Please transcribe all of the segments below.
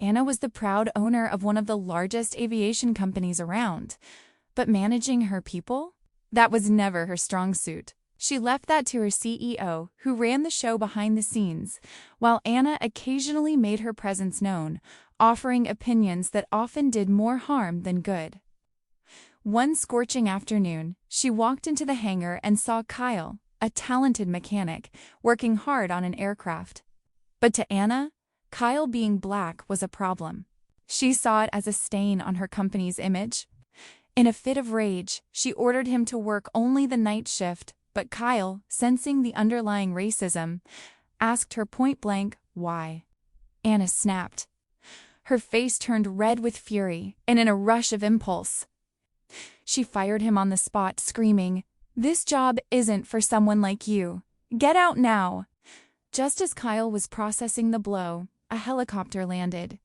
Anna was the proud owner of one of the largest aviation companies around. But managing her people? That was never her strong suit. She left that to her CEO, who ran the show behind the scenes, while Anna occasionally made her presence known, offering opinions that often did more harm than good. One scorching afternoon, she walked into the hangar and saw Kyle, a talented mechanic, working hard on an aircraft. But to Anna, Kyle being black was a problem. She saw it as a stain on her company's image. In a fit of rage, she ordered him to work only the night shift, but Kyle, sensing the underlying racism, asked her point-blank why. Anna snapped. Her face turned red with fury, and in a rush of impulse, she fired him on the spot, screaming, "This job isn't for someone like you. Get out now!" Just as Kyle was processing the blow, a helicopter landed.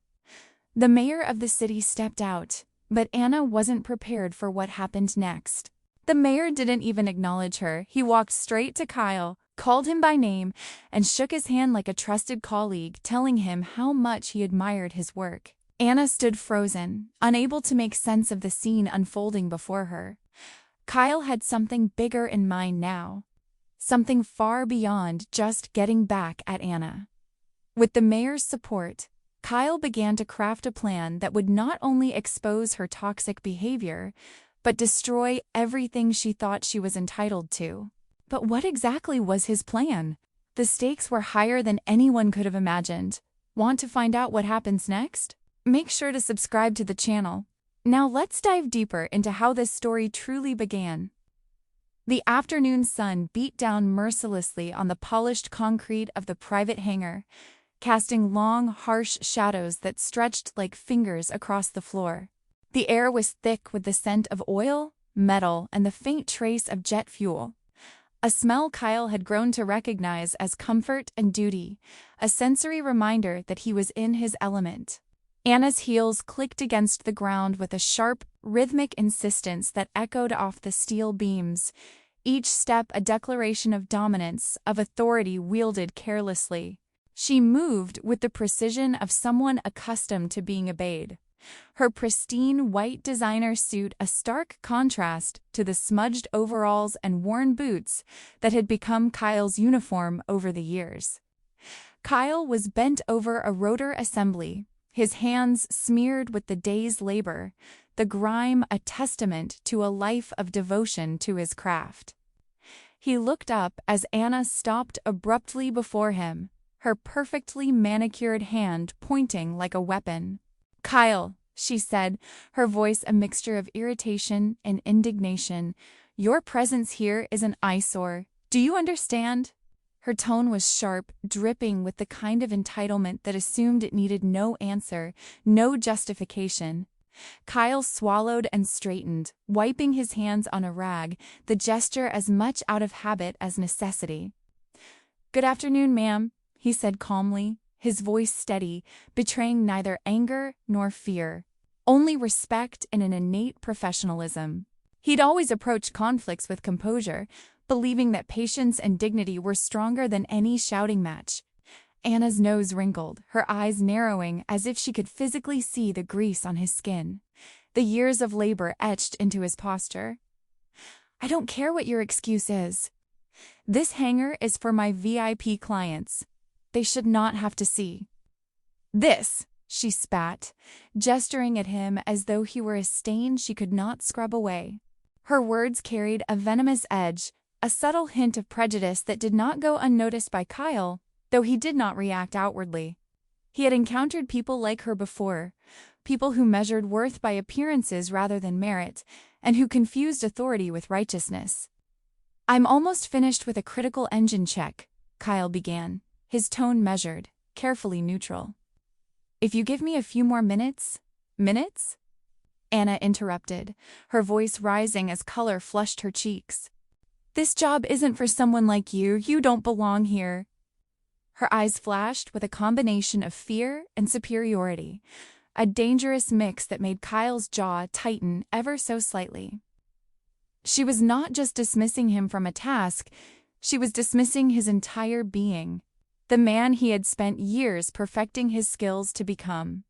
The mayor of the city stepped out, but Anna wasn't prepared for what happened next. The mayor didn't even acknowledge her. He walked straight to Kyle, called him by name, and shook his hand like a trusted colleague, telling him how much he admired his work. Anna stood frozen, unable to make sense of the scene unfolding before her. Kyle had something bigger in mind now. Something far beyond just getting back at Anna. With the mayor's support, Kyle began to craft a plan that would not only expose her toxic behavior, but destroy everything she thought she was entitled to. But what exactly was his plan? The stakes were higher than anyone could have imagined. Want to find out what happens next? Make sure to subscribe to the channel. Now let's dive deeper into how this story truly began. The afternoon sun beat down mercilessly on the polished concrete of the private hangar, casting long, harsh shadows that stretched like fingers across the floor. The air was thick with the scent of oil, metal, and the faint trace of jet fuel. A smell Kyle had grown to recognize as comfort and duty, a sensory reminder that he was in his element. Anna's heels clicked against the ground with a sharp, rhythmic insistence that echoed off the steel beams, each step a declaration of dominance, of authority wielded carelessly. She moved with the precision of someone accustomed to being obeyed. Her pristine white designer suit a stark contrast to the smudged overalls and worn boots that had become Kyle's uniform over the years. Kyle was bent over a rotor assembly, his hands smeared with the day's labor, the grime a testament to a life of devotion to his craft. He looked up as Anna stopped abruptly before him, her perfectly manicured hand pointing like a weapon. "Kyle," she said, her voice a mixture of irritation and indignation, "your presence here is an eyesore. Do you understand?" Her tone was sharp, dripping with the kind of entitlement that assumed it needed no answer, no justification. Kyle swallowed and straightened, wiping his hands on a rag, the gesture as much out of habit as necessity. "Good afternoon, ma'am," he said calmly, his voice steady, betraying neither anger nor fear, only respect and an innate professionalism. He'd always approached conflicts with composure, believing that patience and dignity were stronger than any shouting match. Anna's nose wrinkled, her eyes narrowing as if she could physically see the grease on his skin, the years of labor etched into his posture. "I don't care what your excuse is. This hangar is for my VIP clients. They should not have to see." "This," she spat, gesturing at him as though he were a stain she could not scrub away. Her words carried a venomous edge, a subtle hint of prejudice that did not go unnoticed by Kyle, though he did not react outwardly. He had encountered people like her before, people who measured worth by appearances rather than merit, and who confused authority with righteousness. "I'm almost finished with a critical engine check," Kyle began, his tone measured, carefully neutral. "If you give me a few more minutes..." "Minutes?" Anna interrupted, her voice rising as color flushed her cheeks. "This job isn't for someone like you. You don't belong here." Her eyes flashed with a combination of fear and superiority, a dangerous mix that made Kyle's jaw tighten ever so slightly. She was not just dismissing him from a task, she was dismissing his entire being, the man he had spent years perfecting his skills to become.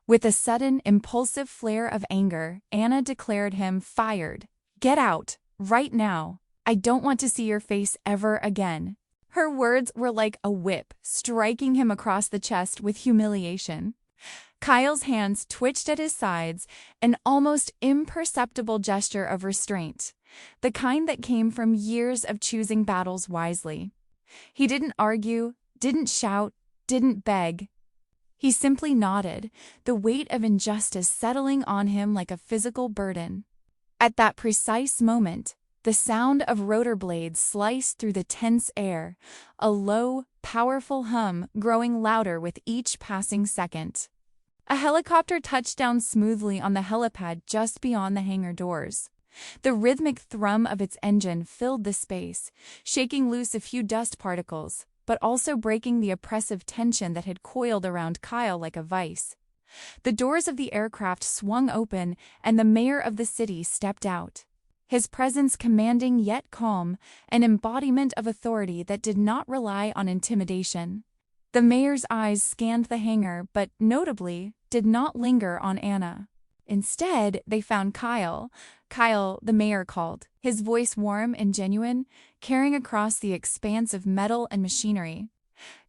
With a sudden, impulsive flare of anger, Anna declared him fired. "Get out, right now. I don't want to see your face ever again." Her words were like a whip, striking him across the chest with humiliation. Kyle's hands twitched at his sides, an almost imperceptible gesture of restraint, the kind that came from years of choosing battles wisely. He didn't argue, didn't shout, didn't beg. He simply nodded, the weight of injustice settling on him like a physical burden. At that precise moment, the sound of rotor blades sliced through the tense air, a low, powerful hum growing louder with each passing second. A helicopter touched down smoothly on the helipad just beyond the hangar doors. The rhythmic thrum of its engine filled the space, shaking loose a few dust particles, but also breaking the oppressive tension that had coiled around Kyle like a vice. The doors of the aircraft swung open, and the mayor of the city stepped out. His presence commanding yet calm, an embodiment of authority that did not rely on intimidation. The mayor's eyes scanned the hangar, but, notably, did not linger on Anna. Instead, they found Kyle. Kyle, the mayor called, his voice warm and genuine, carrying across the expanse of metal and machinery.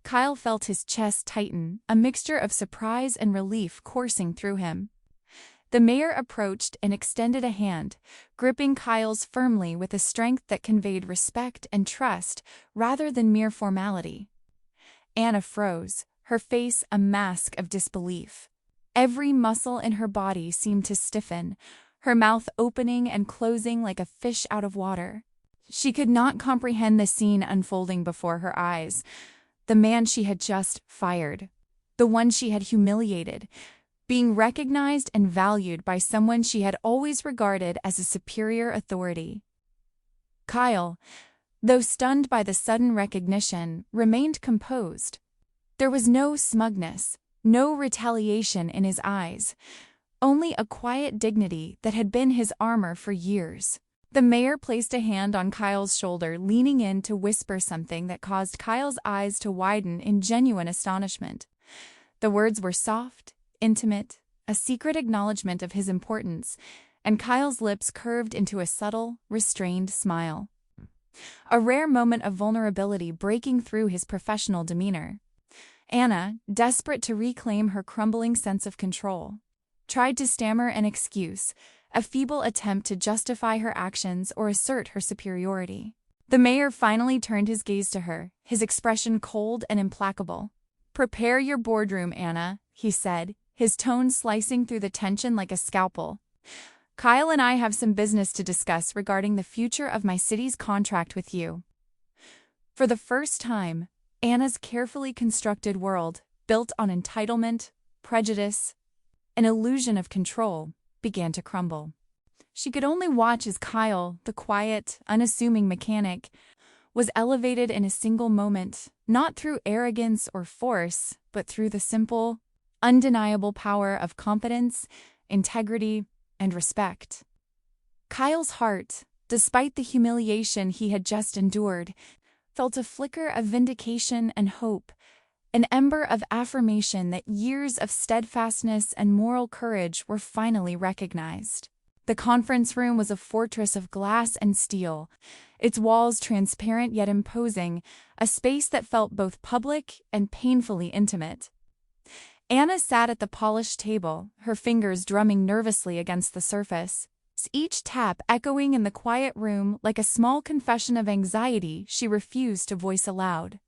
Kyle felt his chest tighten, a mixture of surprise and relief coursing through him. The mayor approached and extended a hand, gripping Kyle's firmly with a strength that conveyed respect and trust rather than mere formality. Anna froze, her face a mask of disbelief. Every muscle in her body seemed to stiffen, her mouth opening and closing like a fish out of water. She could not comprehend the scene unfolding before her eyes. The man she had just fired, the one she had humiliated, being recognized and valued by someone she had always regarded as a superior authority. Kyle, though stunned by the sudden recognition, remained composed. There was no smugness, no retaliation in his eyes, only a quiet dignity that had been his armor for years. The mayor placed a hand on Kyle's shoulder, leaning in to whisper something that caused Kyle's eyes to widen in genuine astonishment. The words were soft, intimate, a secret acknowledgement of his importance, and Kyle's lips curved into a subtle, restrained smile. A rare moment of vulnerability breaking through his professional demeanor. Anna, desperate to reclaim her crumbling sense of control, tried to stammer an excuse, a feeble attempt to justify her actions or assert her superiority. The mayor finally turned his gaze to her, his expression cold and implacable. "Prepare your boardroom, Anna," he said, his tone slicing through the tension like a scalpel. "Kyle and I have some business to discuss regarding the future of my city's contract with you." For the first time, Anna's carefully constructed world, built on entitlement, prejudice, an illusion of control, began to crumble. She could only watch as Kyle, the quiet, unassuming mechanic, was elevated in a single moment, not through arrogance or force, but through the simple, undeniable power of competence, integrity, and respect. Kyle's heart, despite the humiliation he had just endured, felt a flicker of vindication and hope, an ember of affirmation that years of steadfastness and moral courage were finally recognized. The conference room was a fortress of glass and steel, its walls transparent yet imposing, a space that felt both public and painfully intimate. Anna sat at the polished table, her fingers drumming nervously against the surface, each tap echoing in the quiet room like a small confession of anxiety she refused to voice aloud.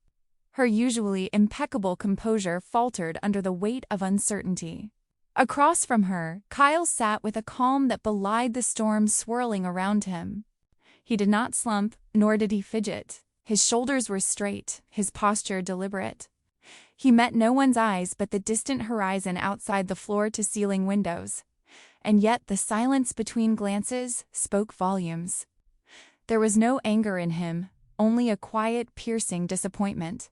Her usually impeccable composure faltered under the weight of uncertainty. Across from her, Kyle sat with a calm that belied the storm swirling around him. He did not slump, nor did he fidget. His shoulders were straight, his posture deliberate. He met no one's eyes but the distant horizon outside the floor-to-ceiling windows. And yet the silence between glances spoke volumes. There was no anger in him, only a quiet, piercing disappointment.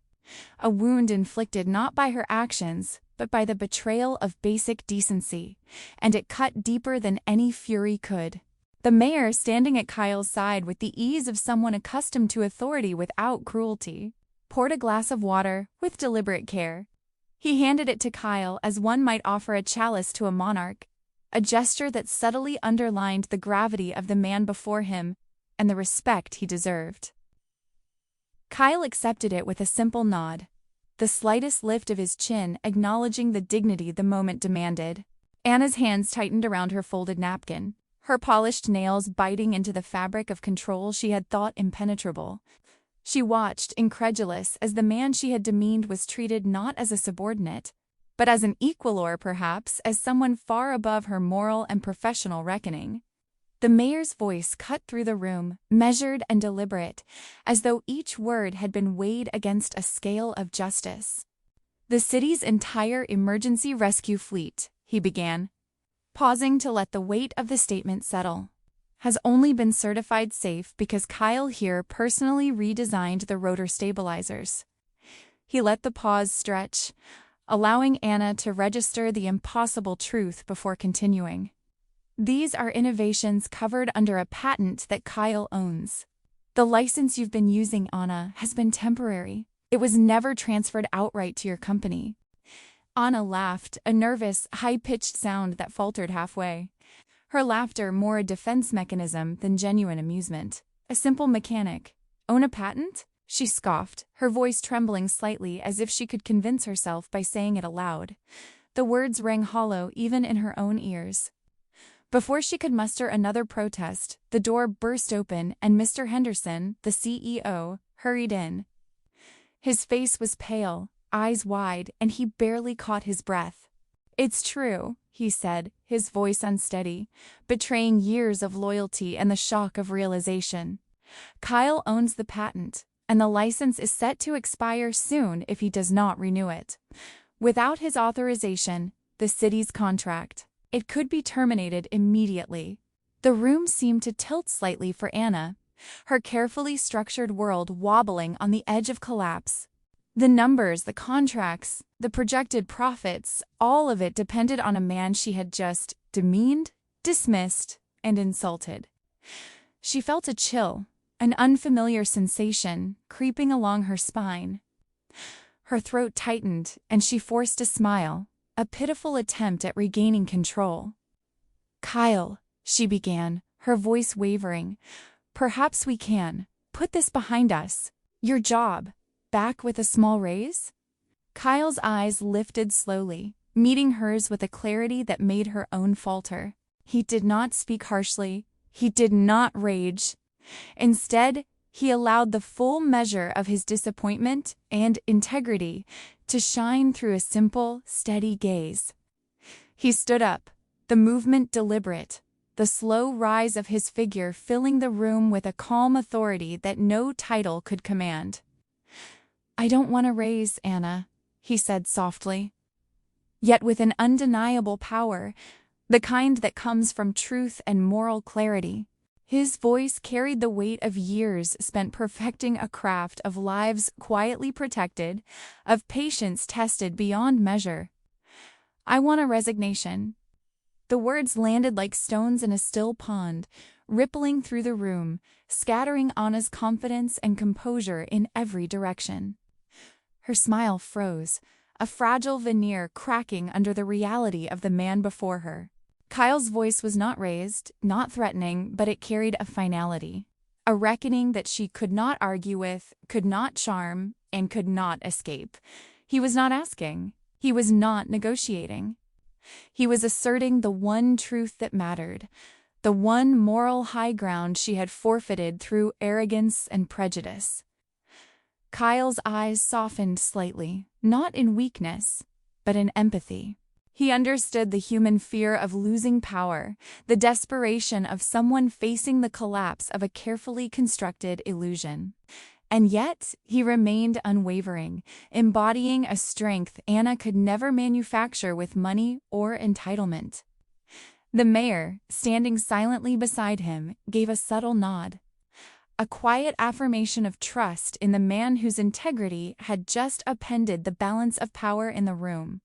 A wound inflicted not by her actions, but by the betrayal of basic decency, and it cut deeper than any fury could. The mayor, standing at Kyle's side with the ease of someone accustomed to authority without cruelty, poured a glass of water with deliberate care. He handed it to Kyle as one might offer a chalice to a monarch, a gesture that subtly underlined the gravity of the man before him and the respect he deserved. Kyle accepted it with a simple nod, the slightest lift of his chin acknowledging the dignity the moment demanded. Anna's hands tightened around her folded napkin, her polished nails biting into the fabric of control she had thought impenetrable. She watched, incredulous, as the man she had demeaned was treated not as a subordinate, but as an equal or, perhaps, as someone far above her moral and professional reckoning. The mayor's voice cut through the room, measured and deliberate, as though each word had been weighed against a scale of justice. "The city's entire emergency rescue fleet," he began, pausing to let the weight of the statement settle, "has only been certified safe because Kyle here personally redesigned the rotor stabilizers." He let the pause stretch, allowing Anna to register the impossible truth before continuing. "These are innovations covered under a patent that Kyle owns. The license you've been using, Anna, has been temporary. It was never transferred outright to your company." Anna laughed, a nervous, high-pitched sound that faltered halfway. Her laughter more a defense mechanism than genuine amusement. "A simple mechanic. Own a patent?" She scoffed, her voice trembling slightly as if she could convince herself by saying it aloud. The words rang hollow even in her own ears. Before she could muster another protest, the door burst open and Mr. Henderson, the CEO, hurried in. His face was pale, eyes wide, and he barely caught his breath. "It's true," he said, his voice unsteady, betraying years of loyalty and the shock of realization. "Kyle owns the patent, and the license is set to expire soon if he does not renew it. Without his authorization, the city's contract, it could be terminated immediately." The room seemed to tilt slightly for Anna, her carefully structured world wobbling on the edge of collapse. The numbers, the contracts, the projected profits, all of it depended on a man she had just demeaned, dismissed, and insulted. She felt a chill, an unfamiliar sensation, creeping along her spine. Her throat tightened, and she forced a smile, a pitiful attempt at regaining control. "Kyle," she began, her voice wavering, "perhaps we can put this behind us. Your job, back with a small raise?" Kyle's eyes lifted slowly, meeting hers with a clarity that made her own falter. He did not speak harshly. He did not rage. Instead, he allowed the full measure of his disappointment and integrity to shine through a simple, steady gaze. He stood up, the movement deliberate, the slow rise of his figure filling the room with a calm authority that no title could command. "I don't want a raise, Anna," he said softly, yet with an undeniable power, the kind that comes from truth and moral clarity. His voice carried the weight of years spent perfecting a craft, of lives quietly protected, of patience tested beyond measure. "I want a resignation." The words landed like stones in a still pond, rippling through the room, scattering Anna's confidence and composure in every direction. Her smile froze, a fragile veneer cracking under the reality of the man before her. Kyle's voice was not raised, not threatening, but it carried a finality, a reckoning that she could not argue with, could not charm, and could not escape. He was not asking. He was not negotiating. He was asserting the one truth that mattered, the one moral high ground she had forfeited through arrogance and prejudice. Kyle's eyes softened slightly, not in weakness, but in empathy. He understood the human fear of losing power, the desperation of someone facing the collapse of a carefully constructed illusion. And yet, he remained unwavering, embodying a strength Anna could never manufacture with money or entitlement. The mayor, standing silently beside him, gave a subtle nod, a quiet affirmation of trust in the man whose integrity had just upended the balance of power in the room.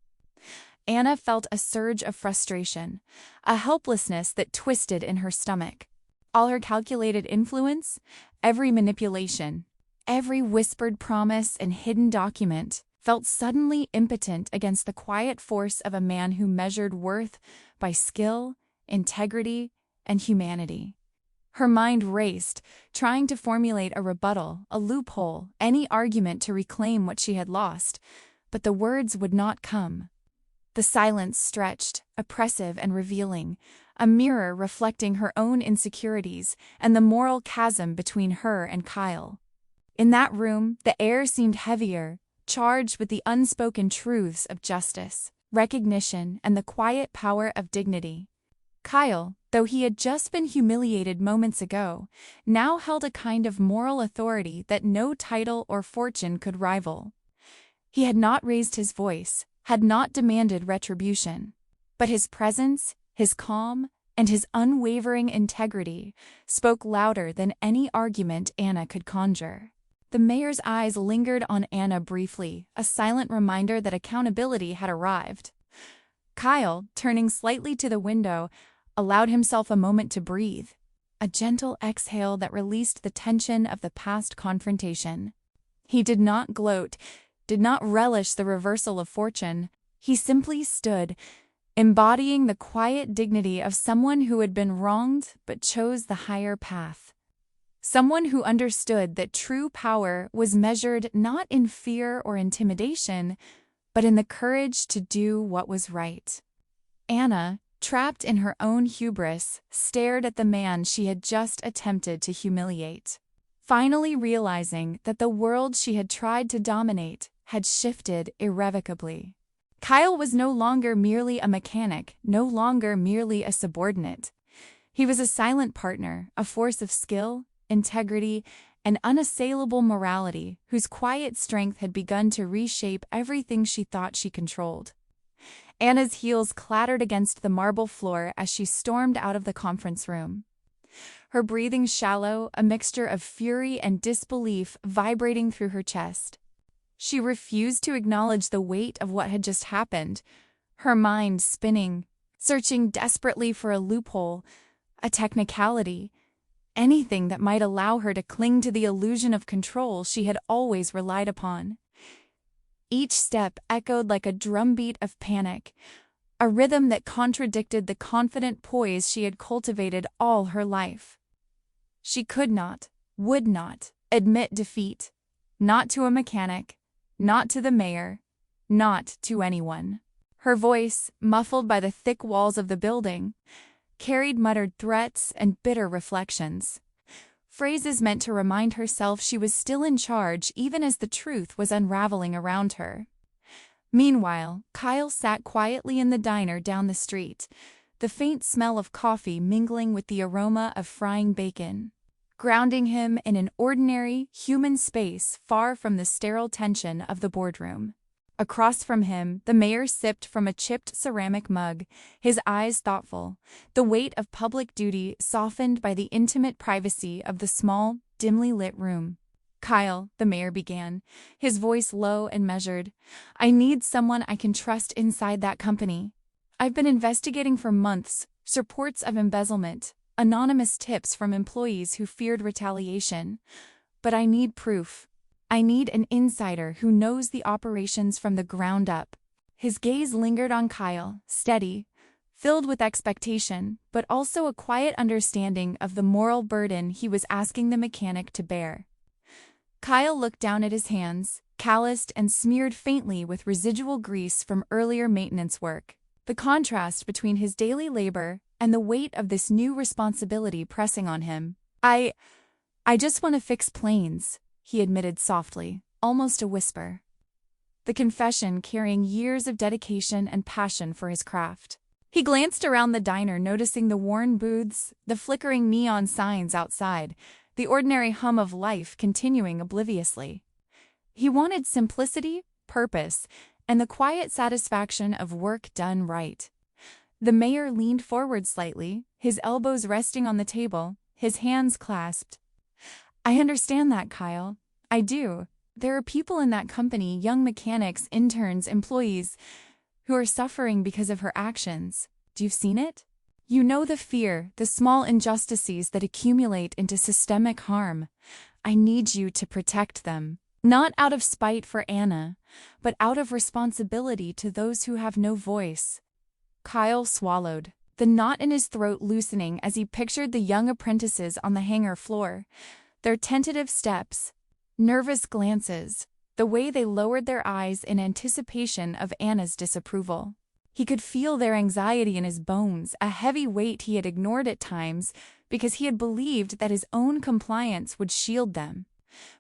Anna felt a surge of frustration, a helplessness that twisted in her stomach. All her calculated influence, every manipulation, every whispered promise and hidden document, felt suddenly impotent against the quiet force of a man who measured worth by skill, integrity, and humanity. Her mind raced, trying to formulate a rebuttal, a loophole, any argument to reclaim what she had lost, but the words would not come. The silence stretched, oppressive and revealing, a mirror reflecting her own insecurities and the moral chasm between her and Kyle. In that room, the air seemed heavier, charged with the unspoken truths of justice, recognition, and the quiet power of dignity. Kyle, though he had just been humiliated moments ago, now held a kind of moral authority that no title or fortune could rival. He had not raised his voice, had not demanded retribution, but his presence, his calm, and his unwavering integrity spoke louder than any argument Anna could conjure. The mayor's eyes lingered on Anna briefly, a silent reminder that accountability had arrived. Kyle, turning slightly to the window, allowed himself a moment to breathe, a gentle exhale that released the tension of the past confrontation. He did not gloat, did not relish the reversal of fortune. He simply stood, embodying the quiet dignity of someone who had been wronged but chose the higher path. Someone who understood that true power was measured not in fear or intimidation, but in the courage to do what was right. Anna, trapped in her own hubris, stared at the man she had just attempted to humiliate, finally realizing that the world she had tried to dominate had shifted irrevocably. Kyle was no longer merely a mechanic, no longer merely a subordinate. He was a silent partner, a force of skill, integrity, and unassailable morality whose quiet strength had begun to reshape everything she thought she controlled. Anna's heels clattered against the marble floor as she stormed out of the conference room. Her breathing shallow, a mixture of fury and disbelief vibrating through her chest. She refused to acknowledge the weight of what had just happened, her mind spinning, searching desperately for a loophole, a technicality, anything that might allow her to cling to the illusion of control she had always relied upon. Each step echoed like a drumbeat of panic, a rhythm that contradicted the confident poise she had cultivated all her life. She could not, would not, admit defeat, not to a mechanic, not to the mayor, not to anyone. Her voice, muffled by the thick walls of the building, carried muttered threats and bitter reflections. Phrases meant to remind herself she was still in charge even as the truth was unraveling around her. Meanwhile, Kyle sat quietly in the diner down the street, the faint smell of coffee mingling with the aroma of frying bacon, grounding him in an ordinary, human space far from the sterile tension of the boardroom. Across from him, the mayor sipped from a chipped ceramic mug, his eyes thoughtful, the weight of public duty softened by the intimate privacy of the small, dimly lit room. "Kyle," the mayor began, his voice low and measured, "I need someone I can trust inside that company. I've been investigating for months, reports of embezzlement, anonymous tips from employees who feared retaliation. But I need proof. I need an insider who knows the operations from the ground up." His gaze lingered on Kyle, steady, filled with expectation, but also a quiet understanding of the moral burden he was asking the mechanic to bear. Kyle looked down at his hands, calloused and smeared faintly with residual grease from earlier maintenance work. The contrast between his daily labor and the weight of this new responsibility pressing on him. I just want to fix planes," he admitted softly, almost a whisper. The confession carrying years of dedication and passion for his craft. He glanced around the diner, noticing the worn booths, the flickering neon signs outside, the ordinary hum of life continuing obliviously. He wanted simplicity, purpose, and the quiet satisfaction of work done right. The mayor leaned forward slightly, his elbows resting on the table, his hands clasped. "I understand that, Kyle. I do. There are people in that company, young mechanics, interns, employees, who are suffering because of her actions. You've seen it? You know the fear, the small injustices that accumulate into systemic harm. I need you to protect them. Not out of spite for Anna, but out of responsibility to those who have no voice. Kyle swallowed, the knot in his throat loosening as he pictured the young apprentices on the hangar floor, their tentative steps, nervous glances, the way they lowered their eyes in anticipation of Anna's disapproval. He could feel their anxiety in his bones, a heavy weight he had ignored at times because he had believed that his own compliance would shield them.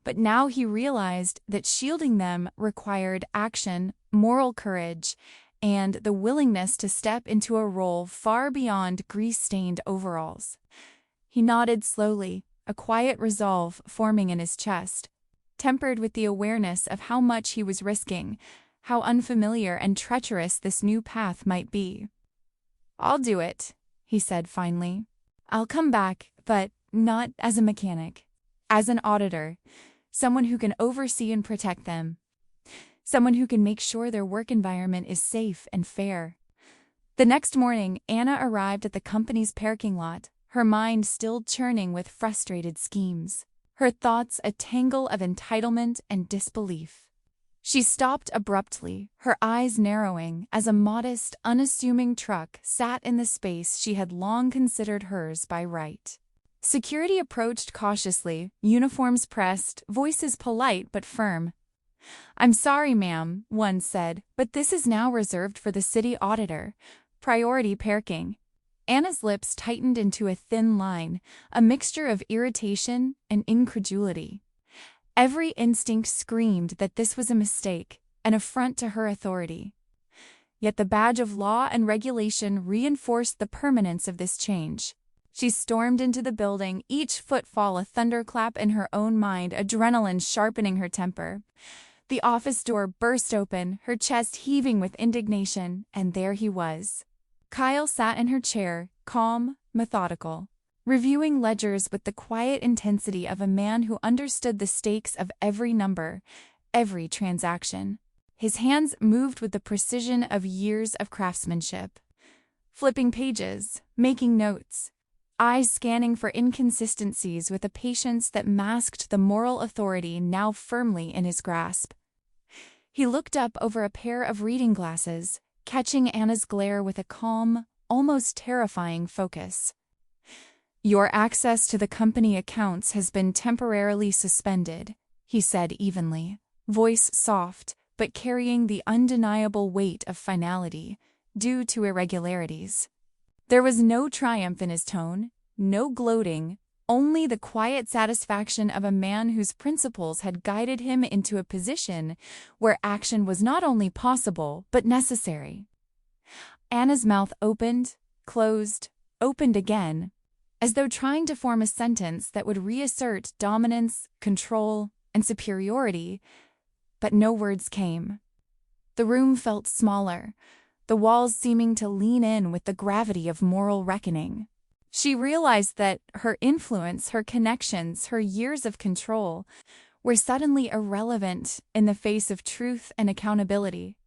But now he realized that shielding them required action, moral courage, and the willingness to step into a role far beyond grease-stained overalls. He nodded slowly, a quiet resolve forming in his chest, tempered with the awareness of how much he was risking, how unfamiliar and treacherous this new path might be. "I'll do it," he said finally. "I'll come back, but not as a mechanic. As an auditor, someone who can oversee and protect them. Someone who can make sure their work environment is safe and fair." The next morning, Anna arrived at the company's parking lot, her mind still churning with frustrated schemes, her thoughts a tangle of entitlement and disbelief. She stopped abruptly, her eyes narrowing as a modest, unassuming truck sat in the space she had long considered hers by right. Security approached cautiously, uniforms pressed, voices polite but firm. "I'm sorry, ma'am," one said, "but this is now reserved for the city auditor. Priority parking." Anna's lips tightened into a thin line, a mixture of irritation and incredulity. Every instinct screamed that this was a mistake, an affront to her authority. Yet the badge of law and regulation reinforced the permanence of this change. She stormed into the building, each footfall a thunderclap in her own mind, adrenaline sharpening her temper. The office door burst open, her chest heaving with indignation, and there he was. Kyle sat in her chair, calm, methodical, reviewing ledgers with the quiet intensity of a man who understood the stakes of every number, every transaction. His hands moved with the precision of years of craftsmanship. Flipping pages, making notes, eyes scanning for inconsistencies with a patience that masked the moral authority now firmly in his grasp. He looked up over a pair of reading glasses, catching Anna's glare with a calm, almost terrifying focus. "Your access to the company accounts has been temporarily suspended," he said evenly, voice soft, but carrying the undeniable weight of finality, due to irregularities. There was no triumph in his tone, no gloating, only the quiet satisfaction of a man whose principles had guided him into a position where action was not only possible, but necessary. Anna's mouth opened, closed, opened again, as though trying to form a sentence that would reassert dominance, control, and superiority, but no words came. The room felt smaller, the walls seeming to lean in with the gravity of moral reckoning. She realized that her influence, her connections, her years of control were suddenly irrelevant in the face of truth and accountability.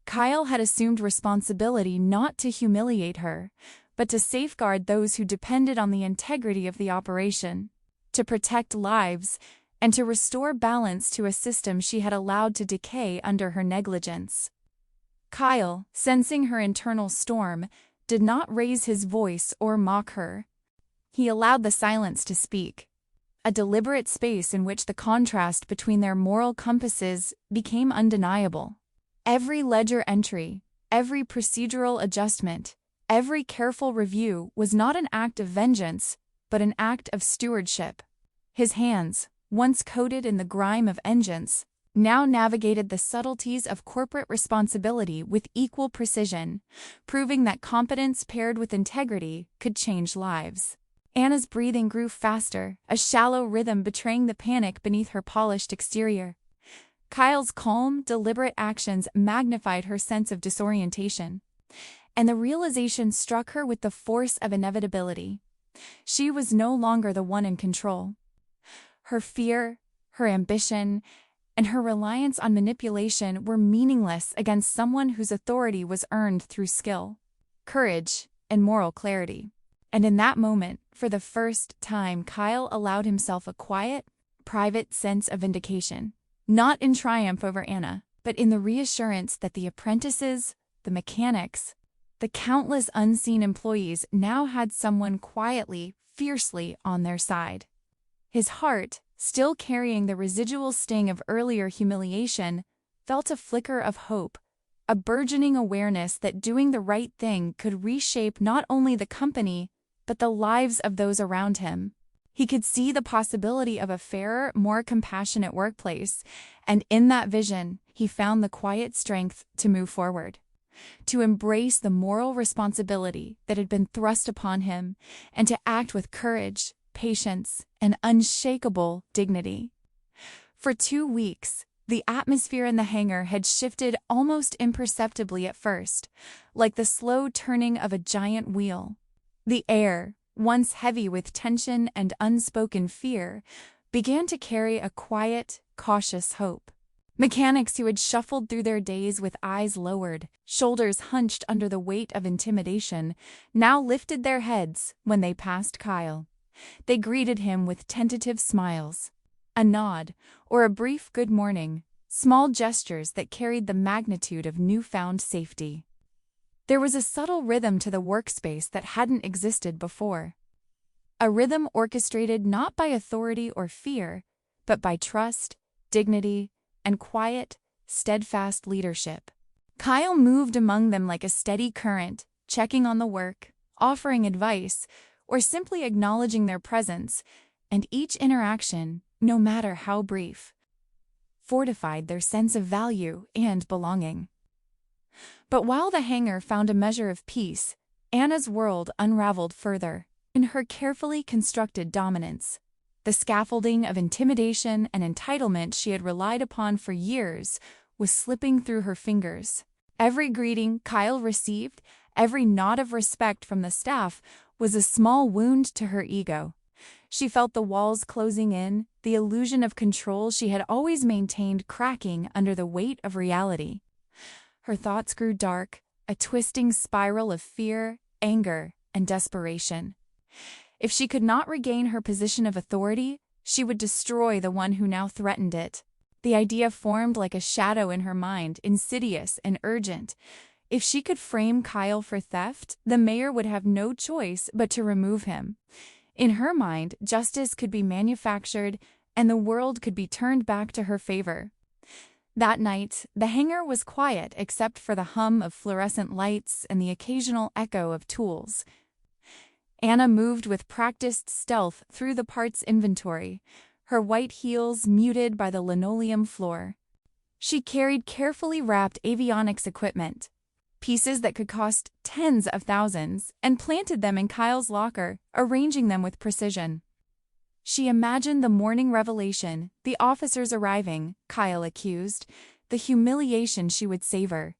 Kyle had assumed responsibility not to humiliate her, but to safeguard those who depended on the integrity of the operation, to protect lives, and to restore balance to a system she had allowed to decay under her negligence. Kyle, sensing her internal storm, did not raise his voice or mock her. He allowed the silence to speak, a deliberate space in which the contrast between their moral compasses became undeniable. Every ledger entry, every procedural adjustment, every careful review was not an act of vengeance, but an act of stewardship. His hands, once coated in the grime of engines, now navigated the subtleties of corporate responsibility with equal precision, proving that competence paired with integrity could change lives. Anna's breathing grew faster, a shallow rhythm betraying the panic beneath her polished exterior. Kyle's calm, deliberate actions magnified her sense of disorientation, and the realization struck her with the force of inevitability. She was no longer the one in control. Her fear, her ambition, and her reliance on manipulation were meaningless against someone whose authority was earned through skill, courage, and moral clarity. And in that moment, for the first time, Kyle allowed himself a quiet, private sense of vindication. not in triumph over Anna, but in the reassurance that the apprentices, the mechanics, the countless unseen employees now had someone quietly, fiercely on their side. His heart, still carrying the residual sting of earlier humiliation, felt a flicker of hope, a burgeoning awareness that doing the right thing could reshape not only the company, but the lives of those around him. He could see the possibility of a fairer, more compassionate workplace, and in that vision, he found the quiet strength to move forward, to embrace the moral responsibility that had been thrust upon him, and to act with courage, patience, and unshakable dignity. For 2 weeks, the atmosphere in the hangar had shifted almost imperceptibly at first, like the slow turning of a giant wheel. The air, once heavy with tension and unspoken fear, began to carry a quiet, cautious hope. Mechanics who had shuffled through their days with eyes lowered, shoulders hunched under the weight of intimidation, now lifted their heads when they passed Kyle. They greeted him with tentative smiles, a nod, or a brief good morning, small gestures that carried the magnitude of newfound safety. There was a subtle rhythm to the workspace that hadn't existed before. A rhythm orchestrated not by authority or fear, but by trust, dignity, and quiet, steadfast leadership. Kyle moved among them like a steady current, checking on the work, offering advice, or simply acknowledging their presence, and each interaction, no matter how brief, fortified their sense of value and belonging. But while the hangar found a measure of peace, Anna's world unraveled further. In her carefully constructed dominance, the scaffolding of intimidation and entitlement she had relied upon for years was slipping through her fingers. Every greeting Kyle received, every nod of respect from the staff, was a small wound to her ego. She felt the walls closing in, the illusion of control she had always maintained cracking under the weight of reality. Her thoughts grew dark, a twisting spiral of fear, anger, and desperation. If she could not regain her position of authority, she would destroy the one who now threatened it. The idea formed like a shadow in her mind, insidious and urgent. If she could frame Kyle for theft, the mayor would have no choice but to remove him. In her mind, justice could be manufactured, and the world could be turned back to her favor. That night, the hangar was quiet except for the hum of fluorescent lights and the occasional echo of tools. Anna moved with practiced stealth through the parts inventory, her white heels muted by the linoleum floor. She carried carefully wrapped avionics equipment, pieces that could cost tens of thousands, and planted them in Kyle's locker, arranging them with precision. She imagined the morning revelation, the officers arriving, Kyle accused, the humiliation she would savor.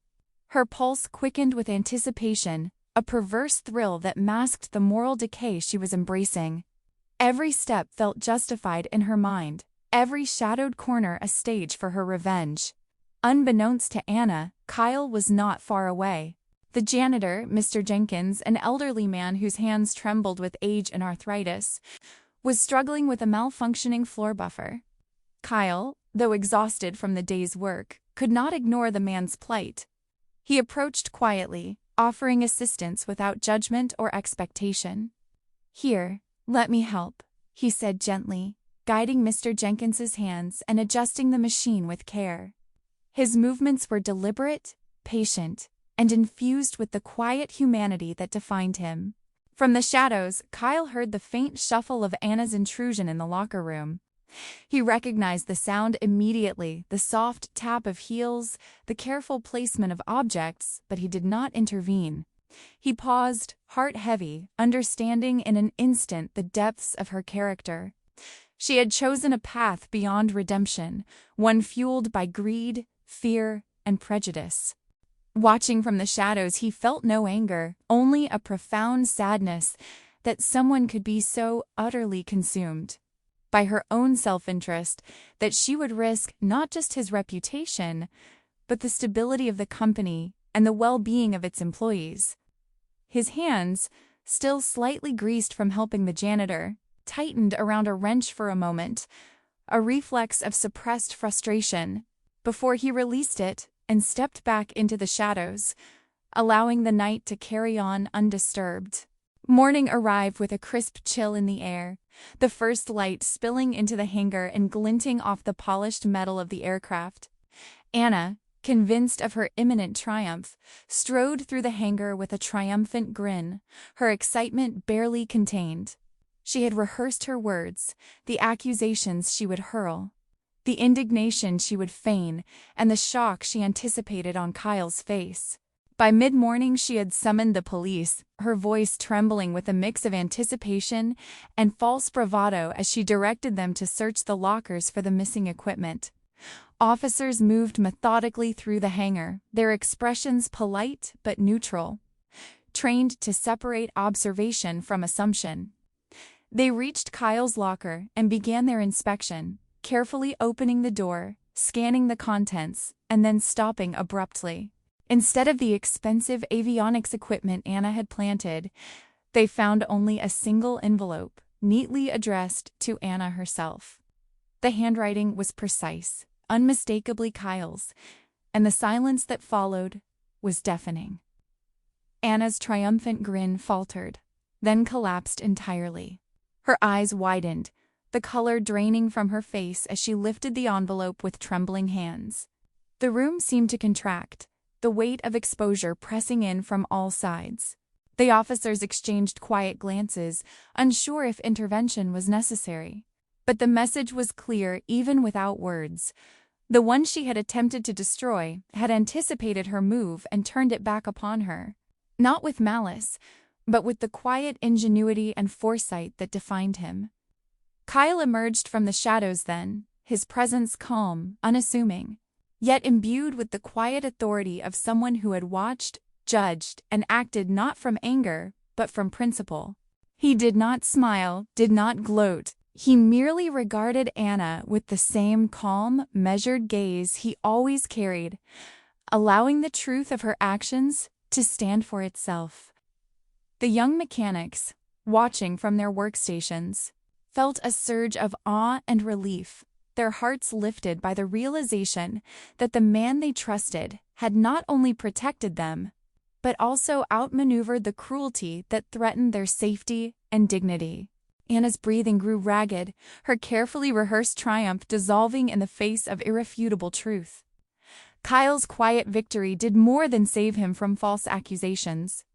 Her pulse quickened with anticipation, a perverse thrill that masked the moral decay she was embracing. Every step felt justified in her mind, every shadowed corner a stage for her revenge. Unbeknownst to Anna, Kyle was not far away. The janitor, Mr. Jenkins, an elderly man whose hands trembled with age and arthritis, was struggling with a malfunctioning floor buffer. Kyle, though exhausted from the day's work, could not ignore the man's plight. He approached quietly, offering assistance without judgment or expectation. "Here, let me help," he said gently, guiding Mr. Jenkins's hands and adjusting the machine with care. His movements were deliberate, patient, and infused with the quiet humanity that defined him. From the shadows, Kyle heard the faint shuffle of Anna's intrusion in the locker room. He recognized the sound immediately, the soft tap of heels, the careful placement of objects, but he did not intervene. He paused, heart heavy, understanding in an instant the depths of her character. She had chosen a path beyond redemption, one fueled by greed, fear, and prejudice. Watching from the shadows, he felt no anger, only a profound sadness that someone could be so utterly consumed by her own self-interest that she would risk not just his reputation, but the stability of the company and the well-being of its employees. His hands, still slightly greased from helping the janitor, tightened around a wrench for a moment, a reflex of suppressed frustration, before he released it and stepped back into the shadows, allowing the night to carry on undisturbed. Morning arrived with a crisp chill in the air, the first light spilling into the hangar and glinting off the polished metal of the aircraft. Anna, convinced of her imminent triumph, strode through the hangar with a triumphant grin, her excitement barely contained. She had rehearsed her words, the accusations she would hurl, the indignation she would feign, and the shock she anticipated on Kyle's face. By mid-morning she had summoned the police, her voice trembling with a mix of anticipation and false bravado as she directed them to search the lockers for the missing equipment. Officers moved methodically through the hangar, their expressions polite but neutral, trained to separate observation from assumption. They reached Kyle's locker and began their inspection, carefully opening the door, scanning the contents, and then stopping abruptly. Instead of the expensive avionics equipment Anna had planted, they found only a single envelope, neatly addressed to Anna herself. The handwriting was precise, unmistakably Kyle's, and the silence that followed was deafening. Anna's triumphant grin faltered, then collapsed entirely. Her eyes widened, the color draining from her face as she lifted the envelope with trembling hands. The room seemed to contract, the weight of exposure pressing in from all sides. The officers exchanged quiet glances, unsure if intervention was necessary. But the message was clear even without words. The one she had attempted to destroy had anticipated her move and turned it back upon her, not with malice, but with the quiet ingenuity and foresight that defined him. Kyle emerged from the shadows then, his presence calm, unassuming, yet imbued with the quiet authority of someone who had watched, judged, and acted not from anger, but from principle. He did not smile, did not gloat. He merely regarded Anna with the same calm, measured gaze he always carried, allowing the truth of her actions to stand for itself. The young mechanics, watching from their workstations, felt a surge of awe and relief, their hearts lifted by the realization that the man they trusted had not only protected them, but also outmaneuvered the cruelty that threatened their safety and dignity. Anna's breathing grew ragged, her carefully rehearsed triumph dissolving in the face of irrefutable truth. Kyle's quiet victory did more than save him from false accusations.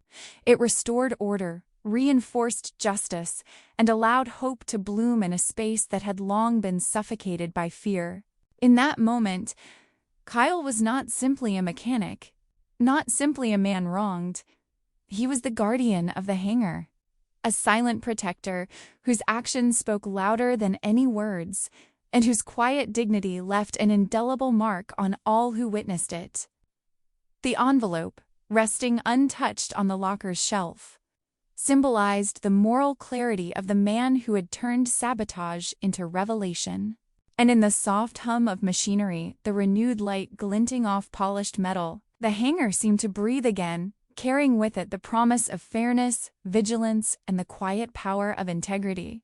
It restored order, reinforced justice, and allowed hope to bloom in a space that had long been suffocated by fear. In that moment, Kyle was not simply a mechanic, not simply a man wronged. He was the guardian of the hangar, a silent protector whose actions spoke louder than any words, and whose quiet dignity left an indelible mark on all who witnessed it. The envelope, resting untouched on the locker's shelf, symbolized the moral clarity of the man who had turned sabotage into revelation. And in the soft hum of machinery, the renewed light glinting off polished metal, the hangar seemed to breathe again, carrying with it the promise of fairness, vigilance, and the quiet power of integrity.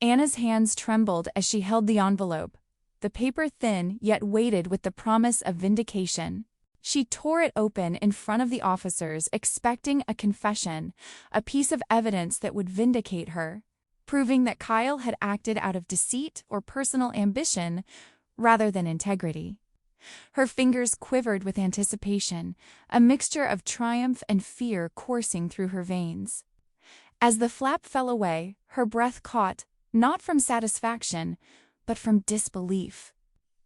Anna's hands trembled as she held the envelope, the paper thin yet weighted with the promise of vindication. She tore it open in front of the officers, expecting a confession, a piece of evidence that would vindicate her, proving that Kyle had acted out of deceit or personal ambition rather than integrity. Her fingers quivered with anticipation, a mixture of triumph and fear coursing through her veins. As the flap fell away, her breath caught, not from satisfaction, but from disbelief.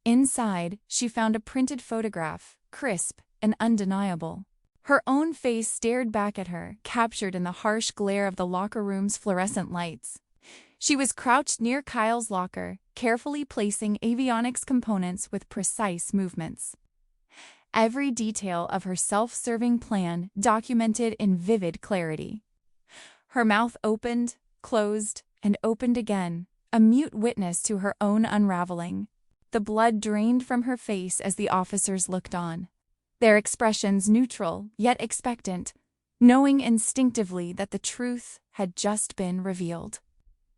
Inside, she found a printed photograph, crisp and undeniable. Her own face stared back at her, captured in the harsh glare of the locker room's fluorescent lights. She was crouched near Kyle's locker, carefully placing avionics components with precise movements. Every detail of her self-serving plan documented in vivid clarity. Her mouth opened, closed, and opened again, a mute witness to her own unraveling. The blood drained from her face as the officers looked on, their expressions neutral yet expectant, knowing instinctively that the truth had just been revealed.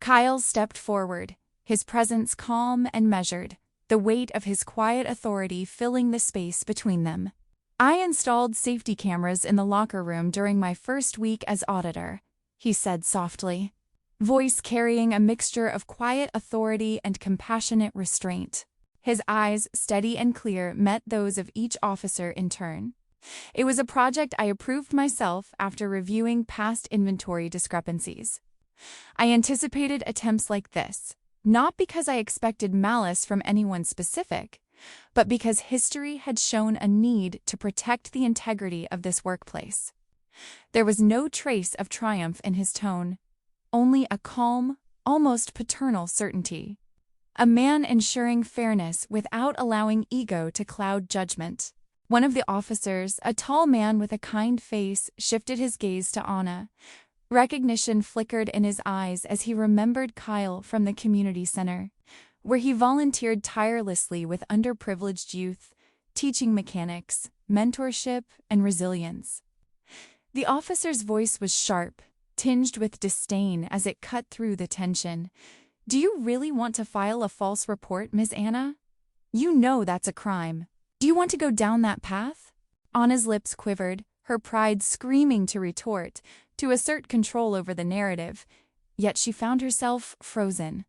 Kyle stepped forward, his presence calm and measured, the weight of his quiet authority filling the space between them. "I installed safety cameras in the locker room during my first week as auditor," he said softly, voice carrying a mixture of quiet authority and compassionate restraint. His eyes, steady and clear, met those of each officer in turn. "It was a project I approved myself after reviewing past inventory discrepancies. I anticipated attempts like this, not because I expected malice from anyone specific, but because history had shown a need to protect the integrity of this workplace." There was no trace of triumph in his tone, only a calm, almost paternal certainty. A man ensuring fairness without allowing ego to cloud judgment. One of the officers, a tall man with a kind face, shifted his gaze to Anna. Recognition flickered in his eyes as he remembered Kyle from the community center, where he volunteered tirelessly with underprivileged youth, teaching mechanics, mentorship, and resilience. The officer's voice was sharp, tinged with disdain as it cut through the tension. "Do you really want to file a false report, Miss Anna? You know that's a crime. Do you want to go down that path?" Anna's lips quivered, her pride screaming to retort, to assert control over the narrative, yet she found herself frozen.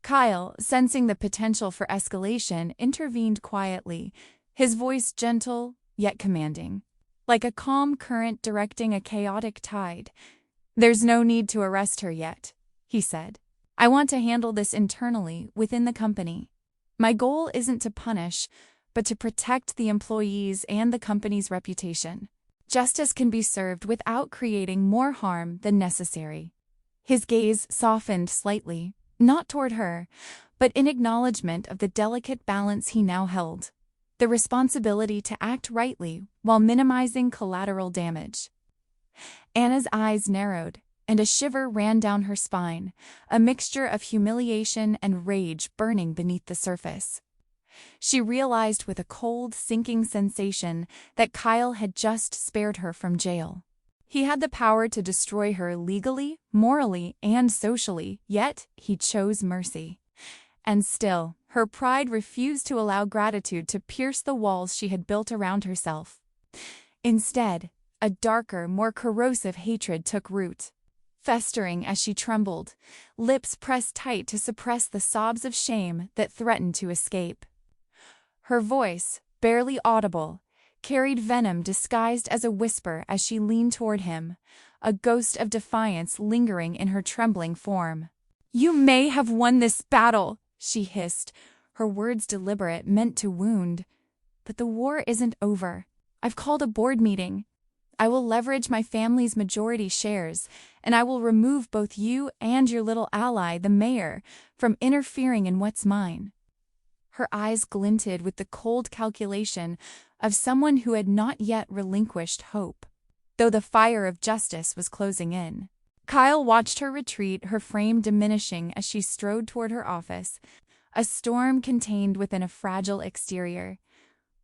Kyle, sensing the potential for escalation, intervened quietly, his voice gentle yet commanding, like a calm current directing a chaotic tide. "There's no need to arrest her yet," he said. "I want to handle this internally, within the company. My goal isn't to punish, but to protect the employees and the company's reputation. Justice can be served without creating more harm than necessary." His gaze softened slightly, not toward her, but in acknowledgement of the delicate balance he now held, the responsibility to act rightly while minimizing collateral damage. Anna's eyes narrowed, and a shiver ran down her spine, a mixture of humiliation and rage burning beneath the surface. She realized with a cold, sinking sensation that Kyle had just spared her from jail. He had the power to destroy her legally, morally, and socially, yet he chose mercy. And still, her pride refused to allow gratitude to pierce the walls she had built around herself. Instead, a darker, more corrosive hatred took root. Festering as she trembled, lips pressed tight to suppress the sobs of shame that threatened to escape. Her voice, barely audible, carried venom disguised as a whisper as she leaned toward him, a ghost of defiance lingering in her trembling form. "You may have won this battle," she hissed, her words deliberate, meant to wound. "But the war isn't over. I've called a board meeting. I will leverage my family's majority shares, and I will remove both you and your little ally, the mayor, from interfering in what's mine." Her eyes glinted with the cold calculation of someone who had not yet relinquished hope, though the fire of justice was closing in. Kyle watched her retreat, her frame diminishing as she strode toward her office, a storm contained within a fragile exterior.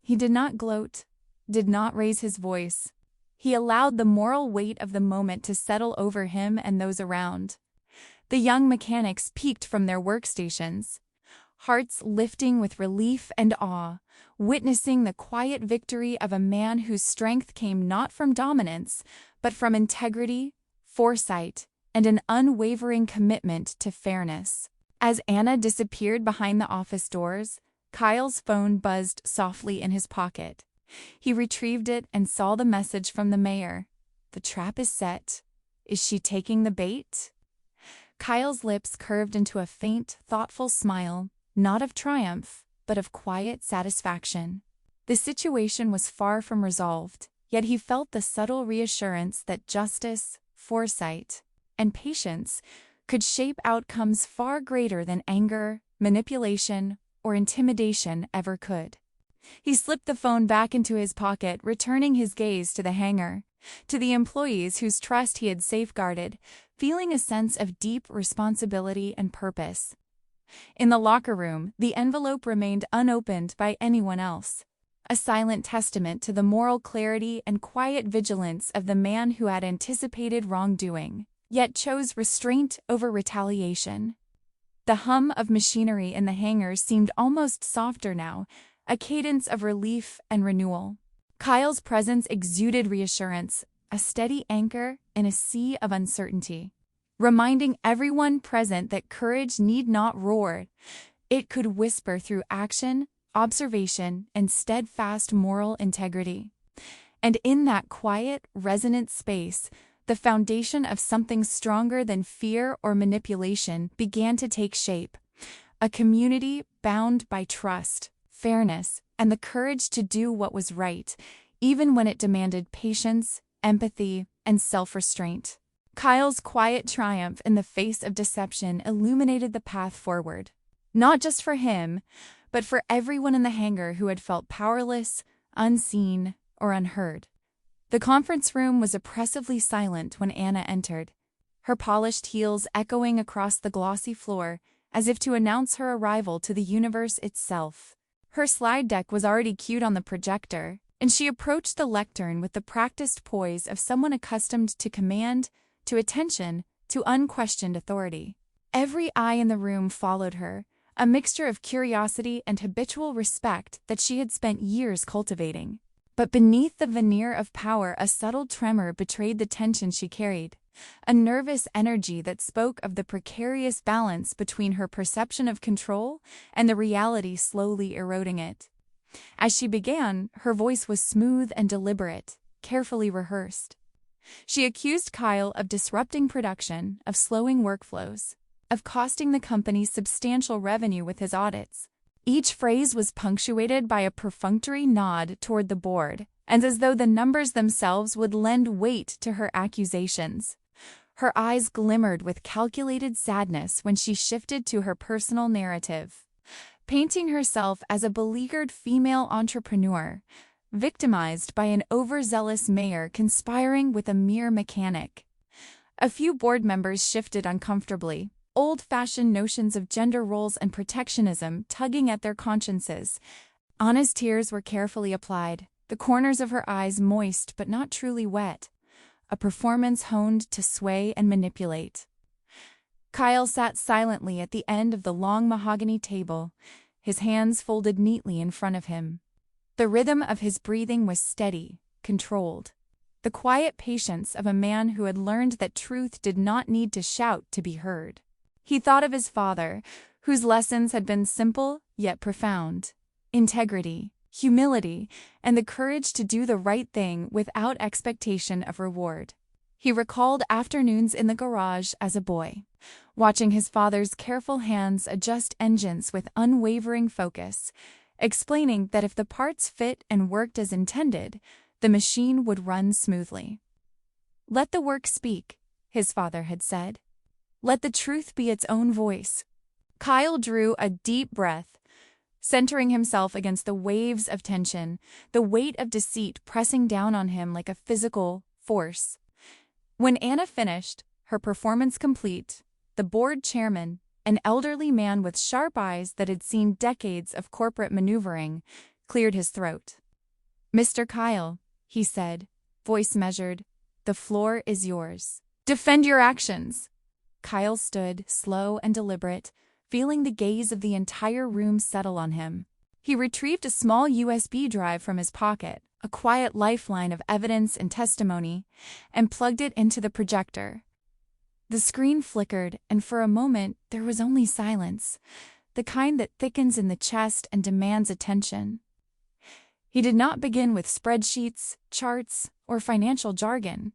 He did not gloat, did not raise his voice. He allowed the moral weight of the moment to settle over him and those around. The young mechanics peeked from their workstations, hearts lifting with relief and awe, witnessing the quiet victory of a man whose strength came not from dominance, but from integrity, foresight, and an unwavering commitment to fairness. As Anna disappeared behind the office doors, Kyle's phone buzzed softly in his pocket. He retrieved it and saw the message from the mayor. "The trap is set. Is she taking the bait?" Kyle's lips curved into a faint, thoughtful smile, not of triumph, but of quiet satisfaction. The situation was far from resolved, yet he felt the subtle reassurance that justice, foresight, and patience could shape outcomes far greater than anger, manipulation, or intimidation ever could. He slipped the phone back into his pocket, returning his gaze to the hangar, to the employees whose trust he had safeguarded, feeling a sense of deep responsibility and purpose. In the locker room, the envelope remained unopened by anyone else, a silent testament to the moral clarity and quiet vigilance of the man who had anticipated wrongdoing, yet chose restraint over retaliation. The hum of machinery in the hangar seemed almost softer now, a cadence of relief and renewal. Kyle's presence exuded reassurance, a steady anchor in a sea of uncertainty, reminding everyone present that courage need not roar. It could whisper through action, observation, and steadfast moral integrity. And in that quiet, resonant space, the foundation of something stronger than fear or manipulation began to take shape. A community bound by trust, fairness, and the courage to do what was right, even when it demanded patience, empathy, and self-restraint. Kyle's quiet triumph in the face of deception illuminated the path forward, not just for him, but for everyone in the hangar who had felt powerless, unseen, or unheard. The conference room was oppressively silent when Anna entered, her polished heels echoing across the glossy floor as if to announce her arrival to the universe itself. Her slide deck was already cued on the projector, and she approached the lectern with the practiced poise of someone accustomed to command, to attention, to unquestioned authority. Every eye in the room followed her, a mixture of curiosity and habitual respect that she had spent years cultivating. But beneath the veneer of power, a subtle tremor betrayed the tension she carried, a nervous energy that spoke of the precarious balance between her perception of control and the reality slowly eroding it. As she began, her voice was smooth and deliberate, carefully rehearsed. She accused Kyle of disrupting production, of slowing workflows, of costing the company substantial revenue with his audits. Each phrase was punctuated by a perfunctory nod toward the board, and as though the numbers themselves would lend weight to her accusations. Her eyes glimmered with calculated sadness when she shifted to her personal narrative, painting herself as a beleaguered female entrepreneur, victimized by an overzealous mayor conspiring with a mere mechanic. A few board members shifted uncomfortably, old-fashioned notions of gender roles and protectionism tugging at their consciences. Anna's tears were carefully applied, the corners of her eyes moist but not truly wet, a performance honed to sway and manipulate. Kyle sat silently at the end of the long mahogany table, his hands folded neatly in front of him. The rhythm of his breathing was steady, controlled, the quiet patience of a man who had learned that truth did not need to shout to be heard. He thought of his father, whose lessons had been simple yet profound: integrity, humility, and the courage to do the right thing without expectation of reward. He recalled afternoons in the garage as a boy, watching his father's careful hands adjust engines with unwavering focus, explaining that if the parts fit and worked as intended, the machine would run smoothly. "Let the work speak," his father had said. "Let the truth be its own voice." Kyle drew a deep breath, centering himself against the waves of tension, the weight of deceit pressing down on him like a physical force. When Anna finished, her performance complete, the board chairman, an elderly man with sharp eyes that had seen decades of corporate maneuvering, cleared his throat. "Mr. Kyle," he said, voice measured, "the floor is yours. Defend your actions." Kyle stood, slow and deliberate, feeling the gaze of the entire room settle on him. He retrieved a small USB drive from his pocket, a quiet lifeline of evidence and testimony, and plugged it into the projector. The screen flickered, and for a moment there was only silence, the kind that thickens in the chest and demands attention. He did not begin with spreadsheets, charts, or financial jargon.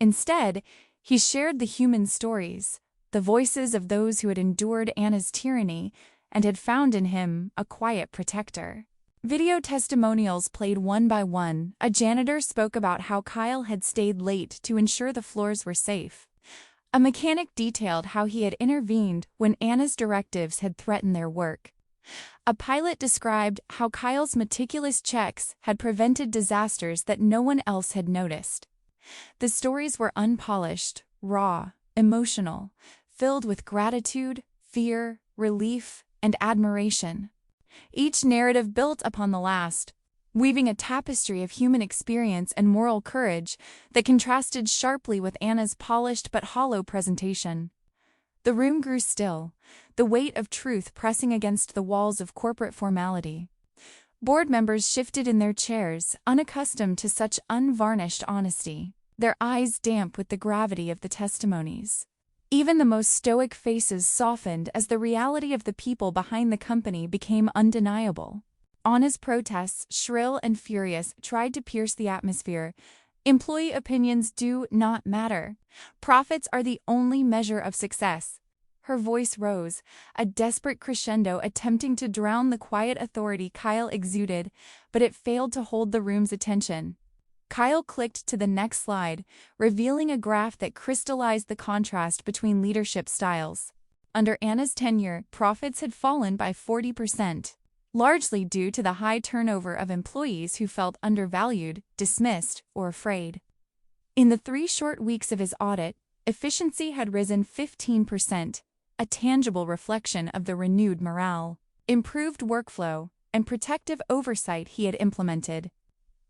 Instead, he shared the human stories, the voices of those who had endured Anna's tyranny and had found in him a quiet protector. Video testimonials played one by one. A janitor spoke about how Kyle had stayed late to ensure the floors were safe. A mechanic detailed how he had intervened when Anna's directives had threatened their work. A pilot described how Kyle's meticulous checks had prevented disasters that no one else had noticed. The stories were unpolished, raw, emotional, filled with gratitude, fear, relief, and admiration. Each narrative built upon the last, weaving a tapestry of human experience and moral courage that contrasted sharply with Anna's polished but hollow presentation. The room grew still, the weight of truth pressing against the walls of corporate formality. Board members shifted in their chairs, unaccustomed to such unvarnished honesty, their eyes damp with the gravity of the testimonies. Even the most stoic faces softened as the reality of the people behind the company became undeniable. Anna's protests, shrill and furious, tried to pierce the atmosphere. Employee opinions do not matter. Profits are the only measure of success. Her voice rose, a desperate crescendo attempting to drown the quiet authority Kyle exuded, but it failed to hold the room's attention. Kyle clicked to the next slide, revealing a graph that crystallized the contrast between leadership styles. Under Anna's tenure, profits had fallen by 40%, largely due to the high turnover of employees who felt undervalued, dismissed, or afraid. In the 3 short weeks of his audit, efficiency had risen 15%, a tangible reflection of the renewed morale, improved workflow, and protective oversight he had implemented.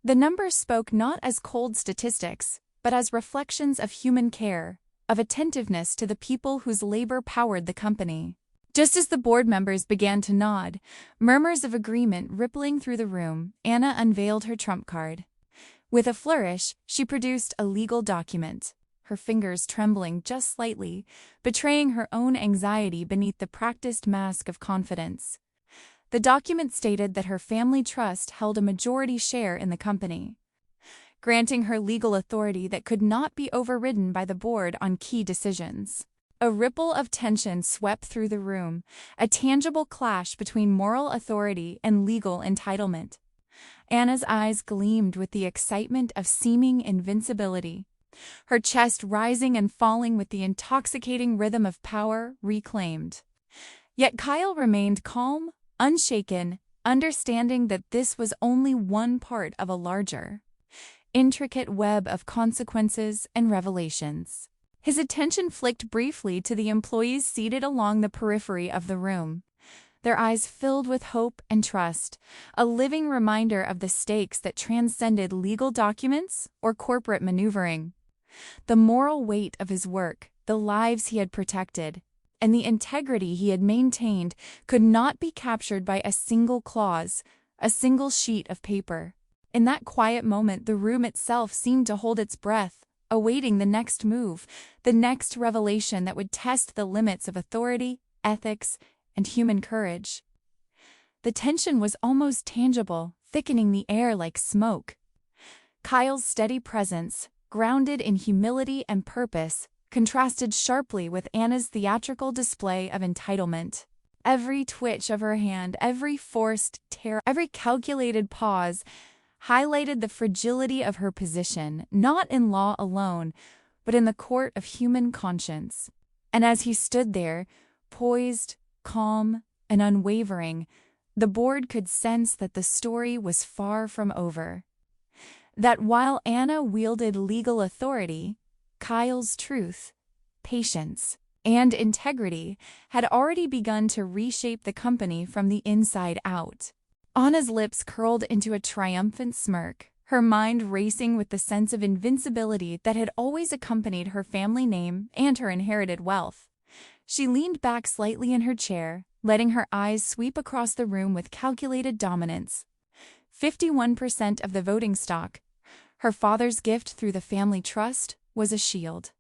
The numbers spoke not as cold statistics, but as reflections of human care, of attentiveness to the people whose labor powered the company. Just as the board members began to nod, murmurs of agreement rippling through the room, Anna unveiled her trump card. With a flourish, she produced a legal document, her fingers trembling just slightly, betraying her own anxiety beneath the practiced mask of confidence. The document stated that her family trust held a majority share in the company, granting her legal authority that could not be overridden by the board on key decisions. A ripple of tension swept through the room, a tangible clash between moral authority and legal entitlement. Anna's eyes gleamed with the excitement of seeming invincibility, her chest rising and falling with the intoxicating rhythm of power reclaimed. Yet Kyle remained calm, unshaken, understanding that this was only one part of a larger, intricate web of consequences and revelations. His attention flicked briefly to the employees seated along the periphery of the room, their eyes filled with hope and trust, a living reminder of the stakes that transcended legal documents or corporate maneuvering. The moral weight of his work, the lives he had protected, and the integrity he had maintained could not be captured by a single clause, a single sheet of paper. In that quiet moment, the room itself seemed to hold its breath, awaiting the next move, the next revelation that would test the limits of authority, ethics, and human courage. The tension was almost tangible, thickening the air like smoke. Kyle's steady presence, grounded in humility and purpose, contrasted sharply with Anna's theatrical display of entitlement. Every twitch of her hand, every forced tear, every calculated pause highlighted the fragility of her position, not in law alone, but in the court of human conscience. And as he stood there, poised, calm, and unwavering, the board could sense that the story was far from over. That while Anna wielded legal authority, Kyle's truth, patience, and integrity had already begun to reshape the company from the inside out. Anna's lips curled into a triumphant smirk, her mind racing with the sense of invincibility that had always accompanied her family name and her inherited wealth. She leaned back slightly in her chair, letting her eyes sweep across the room with calculated dominance. 51% of the voting stock, her father's gift through the family trust, was a shield,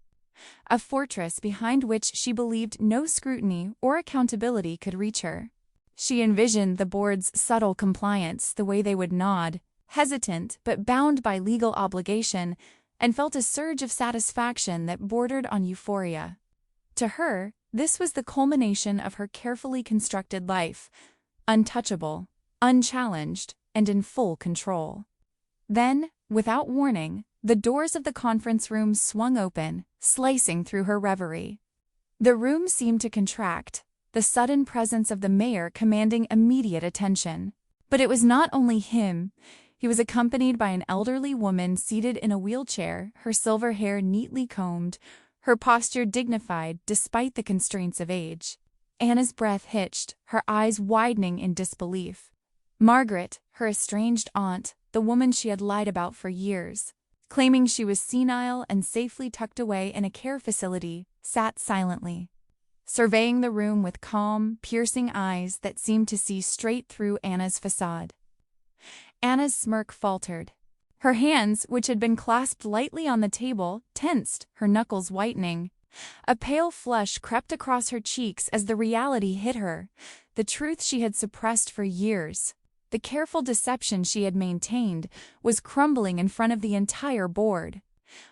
a fortress behind which she believed no scrutiny or accountability could reach her. She envisioned the board's subtle compliance, the way they would nod, hesitant but bound by legal obligation, and felt a surge of satisfaction that bordered on euphoria. To her, this was the culmination of her carefully constructed life, untouchable, unchallenged, and in full control. Then, without warning, the doors of the conference room swung open, slicing through her reverie. The room seemed to contract, the sudden presence of the mayor commanding immediate attention. But it was not only him. He was accompanied by an elderly woman seated in a wheelchair, her silver hair neatly combed, her posture dignified despite the constraints of age. Anna's breath hitched, her eyes widening in disbelief. Margaret, her estranged aunt, the woman she had lied about for years, claiming she was senile and safely tucked away in a care facility, sat silently. surveying the room with calm, piercing eyes that seemed to see straight through Anna's facade. Anna's smirk faltered. Her hands, which had been clasped lightly on the table, tensed, her knuckles whitening. A pale flush crept across her cheeks as the reality hit her, the truth she had suppressed for years. The careful deception she had maintained was crumbling in front of the entire board.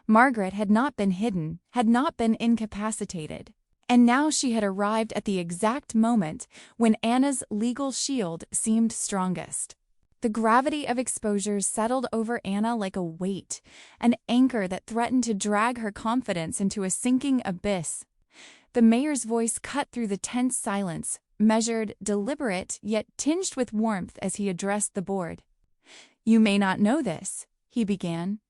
Margaret had not been hidden, had not been incapacitated. And now she had arrived at the exact moment when Anna's legal shield seemed strongest. The gravity of exposure settled over Anna like a weight, an anchor that threatened to drag her confidence into a sinking abyss. The mayor's voice cut through the tense silence, measured, deliberate, yet tinged with warmth as he addressed the board. "You may not know this," he began,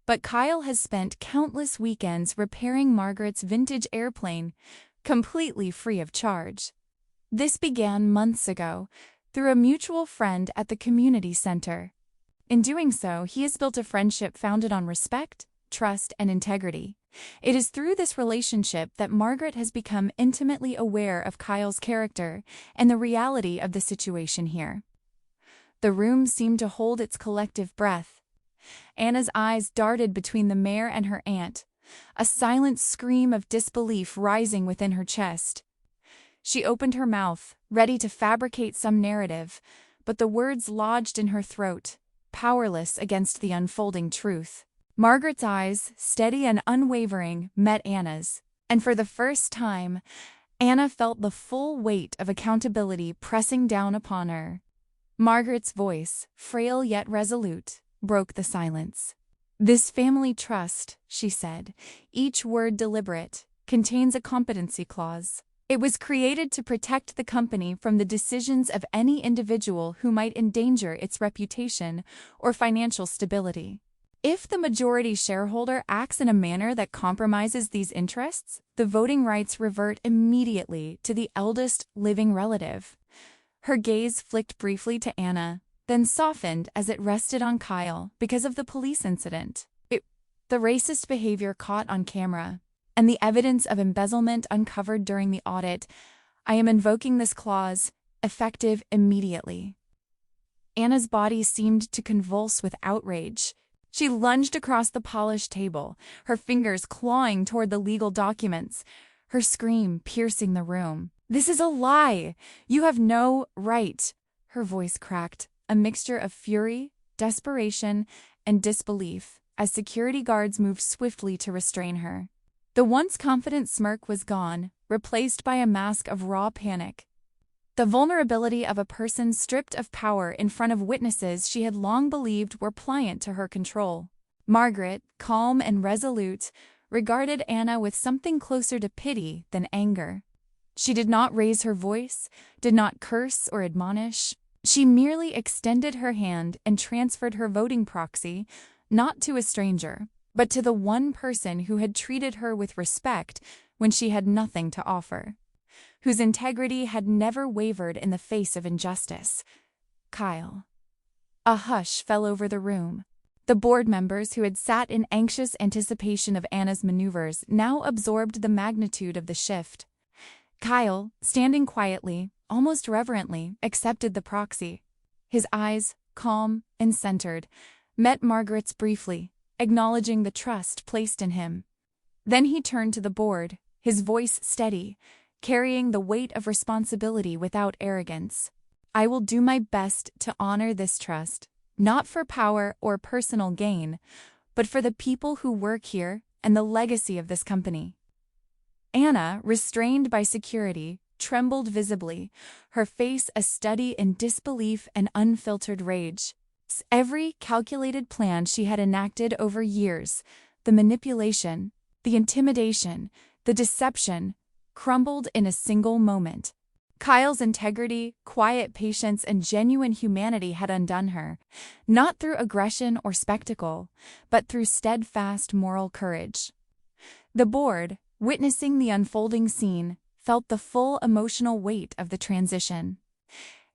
"but Kyle has spent countless weekends repairing Margaret's vintage airplane, completely free of charge. This began months ago, through a mutual friend at the community center. In doing so, he has built a friendship founded on respect, trust, and integrity. It is through this relationship that Margaret has become intimately aware of Kyle's character and the reality of the situation here." The room seemed to hold its collective breath. Anna's eyes darted between the mayor and her aunt, a silent scream of disbelief rising within her chest. She opened her mouth, ready to fabricate some narrative, but the words lodged in her throat, powerless against the unfolding truth. Margaret's eyes, steady and unwavering, met Anna's, and for the first time, Anna felt the full weight of accountability pressing down upon her. Margaret's voice, frail yet resolute, broke the silence. "This family trust," she said, each word deliberate, "contains a competency clause. It was created to protect the company from the decisions of any individual who might endanger its reputation or financial stability. If the majority shareholder acts in a manner that compromises these interests, the voting rights revert immediately to the eldest living relative." Her gaze flicked briefly to Anna, then softened as it rested on Kyle because of the police incident. The racist behavior caught on camera, and the evidence of embezzlement uncovered during the audit. I am invoking this clause, effective immediately. Anna's body seemed to convulse with outrage. She lunged across the polished table, her fingers clawing toward the legal documents, her scream piercing the room. "This is a lie! You have no right!" Her voice cracked, a mixture of fury, desperation, and disbelief, as security guards moved swiftly to restrain her. The once confident smirk was gone, replaced by a mask of raw panic. The vulnerability of a person stripped of power in front of witnesses she had long believed were pliant to her control. Margaret, calm and resolute, regarded Anna with something closer to pity than anger. She did not raise her voice, did not curse or admonish. She merely extended her hand and transferred her voting proxy, not to a stranger, but to the one person who had treated her with respect when she had nothing to offer, whose integrity had never wavered in the face of injustice. Kyle. A hush fell over the room. The board members who had sat in anxious anticipation of Anna's maneuvers now absorbed the magnitude of the shift. Kyle, standing quietly, almost reverently, accepted the proxy. His eyes, calm and centered, met Margaret's briefly, acknowledging the trust placed in him. Then he turned to the board, his voice steady, carrying the weight of responsibility without arrogance. "I will do my best to honor this trust, not for power or personal gain, but for the people who work here and the legacy of this company." Anna, restrained by security, trembled visibly, her face a study in disbelief and unfiltered rage. Every calculated plan she had enacted over years, the manipulation, the intimidation, the deception, crumbled in a single moment. Kyle's integrity, quiet patience, and genuine humanity had undone her, not through aggression or spectacle, but through steadfast moral courage. The board, witnessing the unfolding scene, felt the full emotional weight of the transition.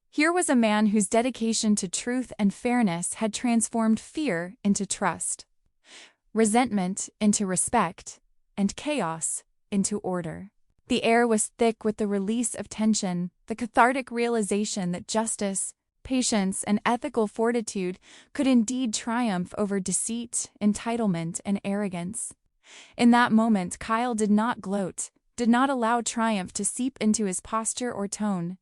Here was a man whose dedication to truth and fairness had transformed fear into trust, resentment into respect, and chaos into order. The air was thick with the release of tension, the cathartic realization that justice, patience, and ethical fortitude could indeed triumph over deceit, entitlement, and arrogance. In that moment, Kyle did not gloat, did not allow triumph to seep into his posture or tone.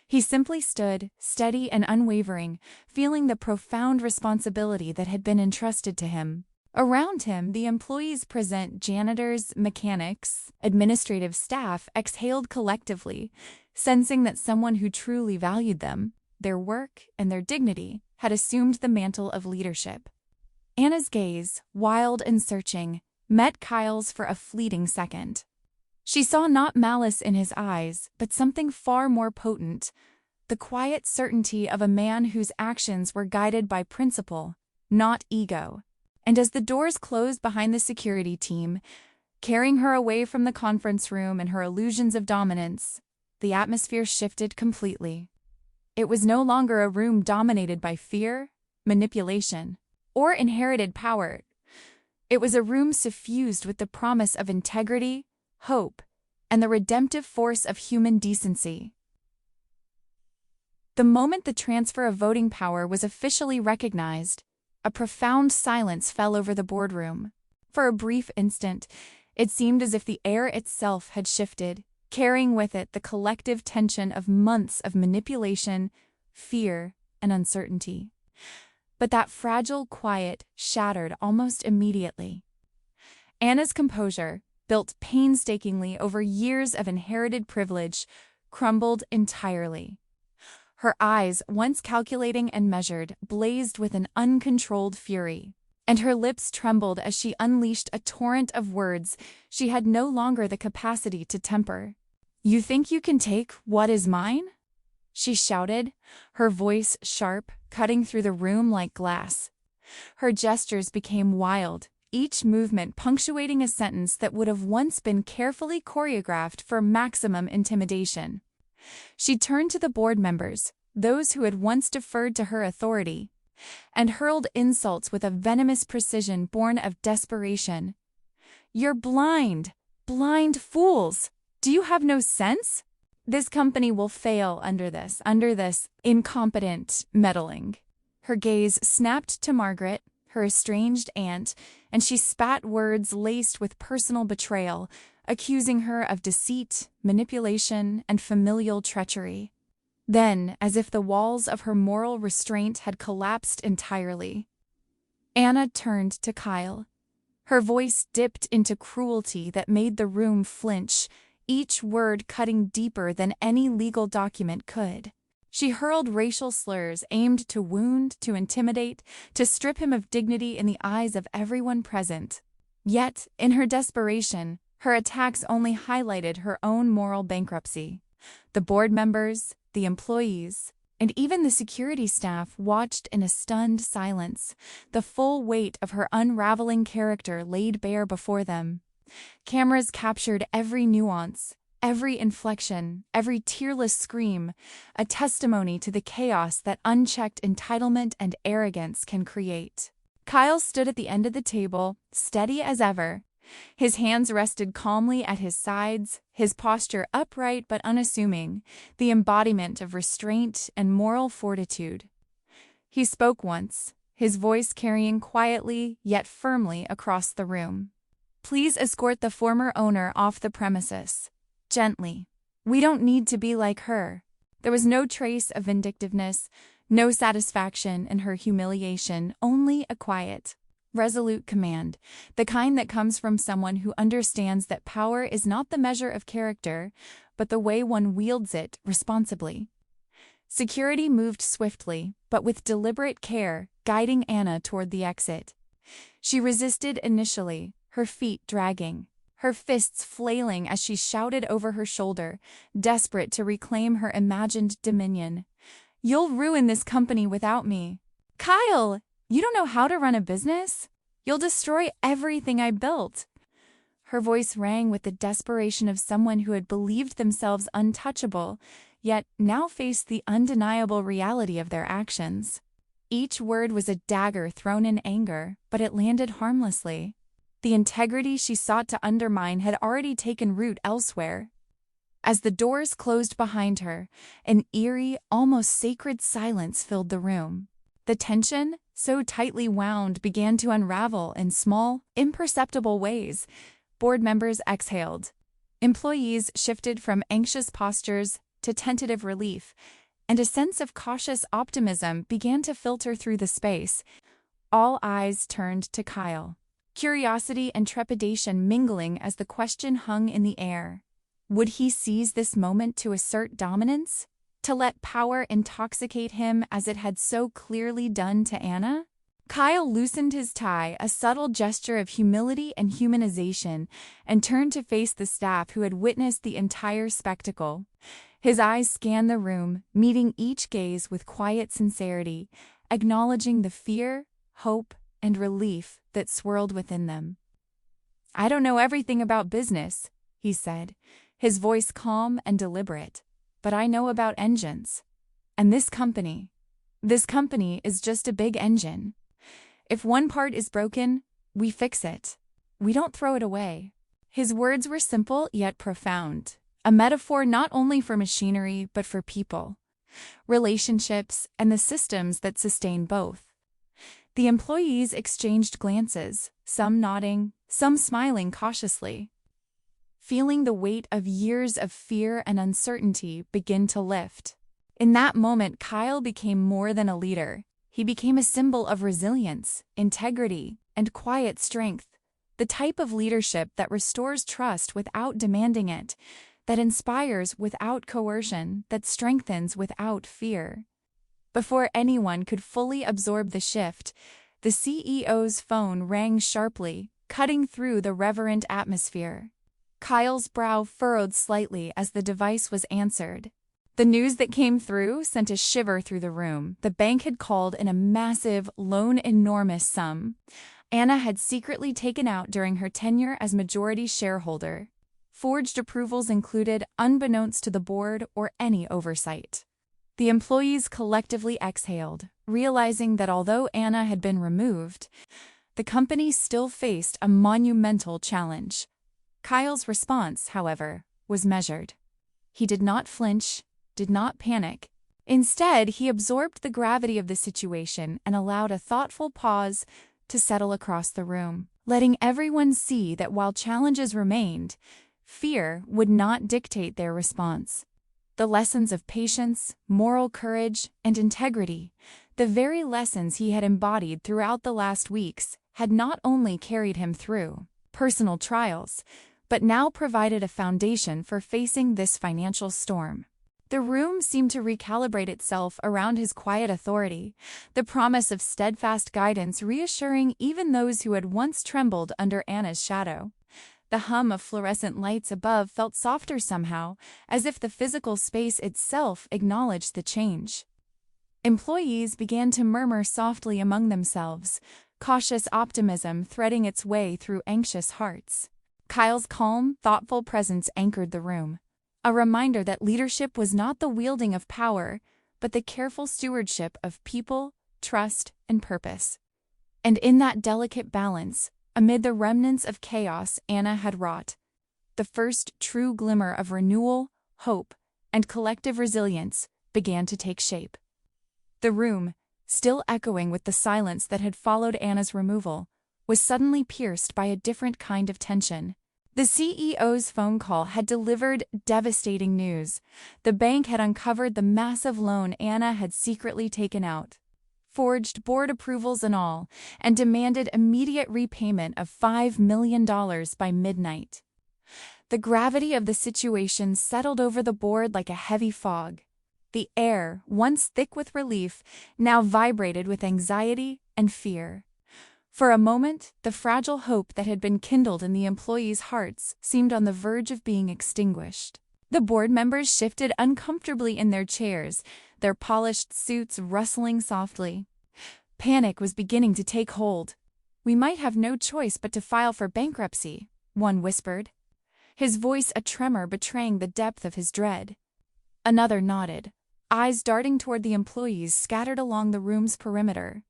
He simply stood, steady and unwavering, feeling the profound responsibility that had been entrusted to him. Around him, the employees present, janitors, mechanics, administrative staff exhaled collectively, sensing that someone who truly valued them, their work, and their dignity had assumed the mantle of leadership. Anna's gaze, wild and searching, met Kyle's for a fleeting second. She saw not malice in his eyes, but something far more potent, the quiet certainty of a man whose actions were guided by principle, not ego. And as the doors closed behind the security team, carrying her away from the conference room and her illusions of dominance, the atmosphere shifted completely. It was no longer a room dominated by fear, manipulation, or inherited power. It was a room suffused with the promise of integrity, hope, and the redemptive force of human decency. The moment the transfer of voting power was officially recognized, a profound silence fell over the boardroom. For a brief instant, it seemed as if the air itself had shifted, carrying with it the collective tension of months of manipulation, fear, and uncertainty. But that fragile quiet shattered almost immediately. Anna's composure, built painstakingly over years of inherited privilege, crumbled entirely. Her eyes, once calculating and measured, blazed with an uncontrolled fury, and her lips trembled as she unleashed a torrent of words she had no longer the capacity to temper. "You think you can take what is mine?" she shouted, her voice sharp, cutting through the room like glass. Her gestures became wild, each movement punctuating a sentence that would have once been carefully choreographed for maximum intimidation. She turned to the board members, those who had once deferred to her authority, and hurled insults with a venomous precision born of desperation. "You're blind! Blind fools! Do you have no sense? This company will fail under this incompetent meddling." Her gaze snapped to Margaret, her estranged aunt, and she spat words laced with personal betrayal, accusing her of deceit, manipulation, and familial treachery. Then, as if the walls of her moral restraint had collapsed entirely, Anna turned to Kyle. Her voice dipped into cruelty that made the room flinch, each word cutting deeper than any legal document could. She hurled racial slurs aimed to wound, to intimidate, to strip him of dignity in the eyes of everyone present. Yet, in her desperation, her attacks only highlighted her own moral bankruptcy. The board members, the employees, and even the security staff watched in a stunned silence, the full weight of her unraveling character laid bare before them. Cameras captured every nuance, every inflection, every tearless scream, a testimony to the chaos that unchecked entitlement and arrogance can create. Kyle stood at the end of the table, steady as ever. His hands rested calmly at his sides, his posture upright but unassuming, the embodiment of restraint and moral fortitude. He spoke once, his voice carrying quietly yet firmly across the room. "Please escort the former owner off the premises. Gently. We don't need to be like her." There was no trace of vindictiveness, no satisfaction in her humiliation, only a quiet, resolute command, the kind that comes from someone who understands that power is not the measure of character, but the way one wields it responsibly. Security moved swiftly, but with deliberate care, guiding Anna toward the exit. She resisted initially, her feet dragging, her fists flailing as she shouted over her shoulder, desperate to reclaim her imagined dominion. "You'll ruin this company without me. Kyle, you don't know how to run a business? You'll destroy everything I built." Her voice rang with the desperation of someone who had believed themselves untouchable, yet now faced the undeniable reality of their actions. Each word was a dagger thrown in anger, but it landed harmlessly. The integrity she sought to undermine had already taken root elsewhere. As the doors closed behind her, an eerie, almost sacred silence filled the room. The tension, so tightly wound, began to unravel in small, imperceptible ways. Board members exhaled. Employees shifted from anxious postures to tentative relief, and a sense of cautious optimism began to filter through the space. All eyes turned to Kyle, curiosity and trepidation mingling as the question hung in the air. Would he seize this moment to assert dominance? To let power intoxicate him as it had so clearly done to Anna? Kyle loosened his tie, a subtle gesture of humility and humanization, and turned to face the staff who had witnessed the entire spectacle. His eyes scanned the room, meeting each gaze with quiet sincerity, acknowledging the fear, hope, and relief that swirled within them. "I don't know everything about business," he said, his voice calm and deliberate, "but I know about engines. And this company is just a big engine. If one part is broken, we fix it. We don't throw it away." His words were simple yet profound, a metaphor not only for machinery but for people, relationships, and the systems that sustain both. The employees exchanged glances, some nodding, some smiling cautiously. Feeling the weight of years of fear and uncertainty begin to lift. In that moment, Kyle became more than a leader. He became a symbol of resilience, integrity, and quiet strength, the type of leadership that restores trust without demanding it, that inspires without coercion, that strengthens without fear. Before anyone could fully absorb the shift, the CEO's phone rang sharply, cutting through the reverent atmosphere. Kyle's brow furrowed slightly as the device was answered. The news that came through sent a shiver through the room. The bank had called in a massive, enormous sum Anna had secretly taken out during her tenure as majority shareholder. Forged approvals included, unbeknownst to the board or any oversight. The employees collectively exhaled, realizing that although Anna had been removed, the company still faced a monumental challenge. Kyle's response, however, was measured. He did not flinch, did not panic. Instead, he absorbed the gravity of the situation and allowed a thoughtful pause to settle across the room, letting everyone see that while challenges remained, fear would not dictate their response. The lessons of patience, moral courage, and integrity, the very lessons he had embodied throughout the last weeks, had not only carried him through personal trials, but now provided a foundation for facing this financial storm. The room seemed to recalibrate itself around his quiet authority, the promise of steadfast guidance reassuring even those who had once trembled under Anna's shadow. The hum of fluorescent lights above felt softer somehow, as if the physical space itself acknowledged the change. Employees began to murmur softly among themselves, cautious optimism threading its way through anxious hearts. Kyle's calm, thoughtful presence anchored the room, a reminder that leadership was not the wielding of power, but the careful stewardship of people, trust, and purpose. And in that delicate balance, amid the remnants of chaos Anna had wrought, the first true glimmer of renewal, hope, and collective resilience began to take shape. The room, still echoing with the silence that had followed Anna's removal, was suddenly pierced by a different kind of tension. The CEO's phone call had delivered devastating news. The bank had uncovered the massive loan Anna had secretly taken out, forged board approvals and all, and demanded immediate repayment of $5 million by midnight. The gravity of the situation settled over the board like a heavy fog. The air, once thick with relief, now vibrated with anxiety and fear. For a moment, the fragile hope that had been kindled in the employees' hearts seemed on the verge of being extinguished. The board members shifted uncomfortably in their chairs, their polished suits rustling softly. Panic was beginning to take hold. "We might have no choice but to file for bankruptcy," one whispered, his voice a tremor betraying the depth of his dread. Another nodded, eyes darting toward the employees scattered along the room's perimeter.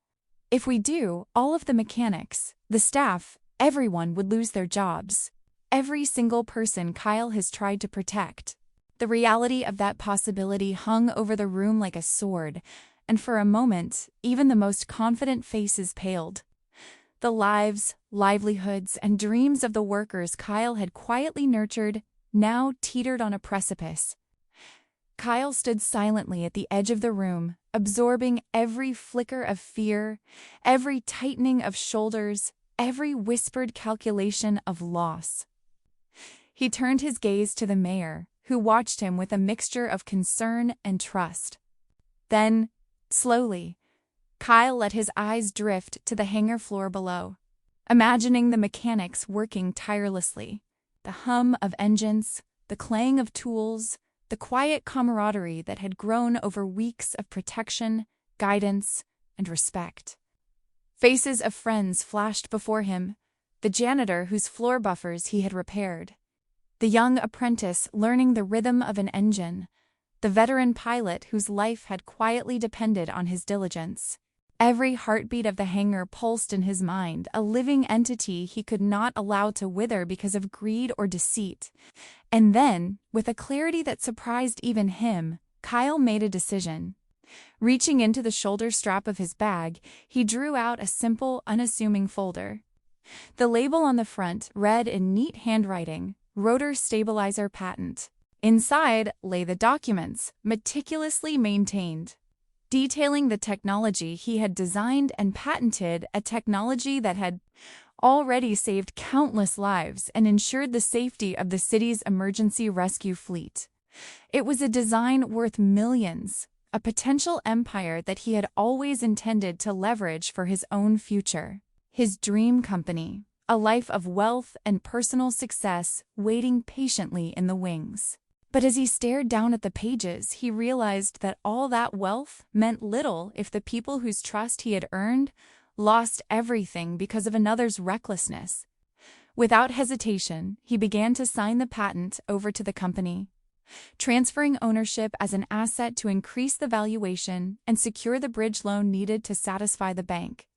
"If we do, all of the mechanics, the staff, everyone would lose their jobs. Every single person Kyle has tried to protect." The reality of that possibility hung over the room like a sword, and for a moment, even the most confident faces paled. The lives, livelihoods, and dreams of the workers Kyle had quietly nurtured now teetered on a precipice. Kyle stood silently at the edge of the room, absorbing every flicker of fear, every tightening of shoulders, every whispered calculation of loss. He turned his gaze to the mayor, who watched him with a mixture of concern and trust. Then, slowly, Kyle let his eyes drift to the hangar floor below, imagining the mechanics working tirelessly, the hum of engines, the clang of tools, the quiet camaraderie that had grown over weeks of protection, guidance, and respect. Faces of friends flashed before him, the janitor whose floor buffers he had repaired, the young apprentice learning the rhythm of an engine, the veteran pilot whose life had quietly depended on his diligence. Every heartbeat of the hangar pulsed in his mind, a living entity he could not allow to wither because of greed or deceit. And then, with a clarity that surprised even him, Kyle made a decision. Reaching into the shoulder strap of his bag, he drew out a simple, unassuming folder. The label on the front read in neat handwriting, "Rotor Stabilizer Patent." Inside lay the documents, meticulously maintained, detailing the technology he had designed and patented, a technology that had already saved countless lives and ensured the safety of the city's emergency rescue fleet. It was a design worth millions, a potential empire that he had always intended to leverage for his own future. His dream company, a life of wealth and personal success waiting patiently in the wings. But as he stared down at the pages, he realized that all that wealth meant little if the people whose trust he had earned lost everything because of another's recklessness. Without hesitation, he began to sign the patent over to the company, transferring ownership as an asset to increase the valuation and secure the bridge loan needed to satisfy the bank.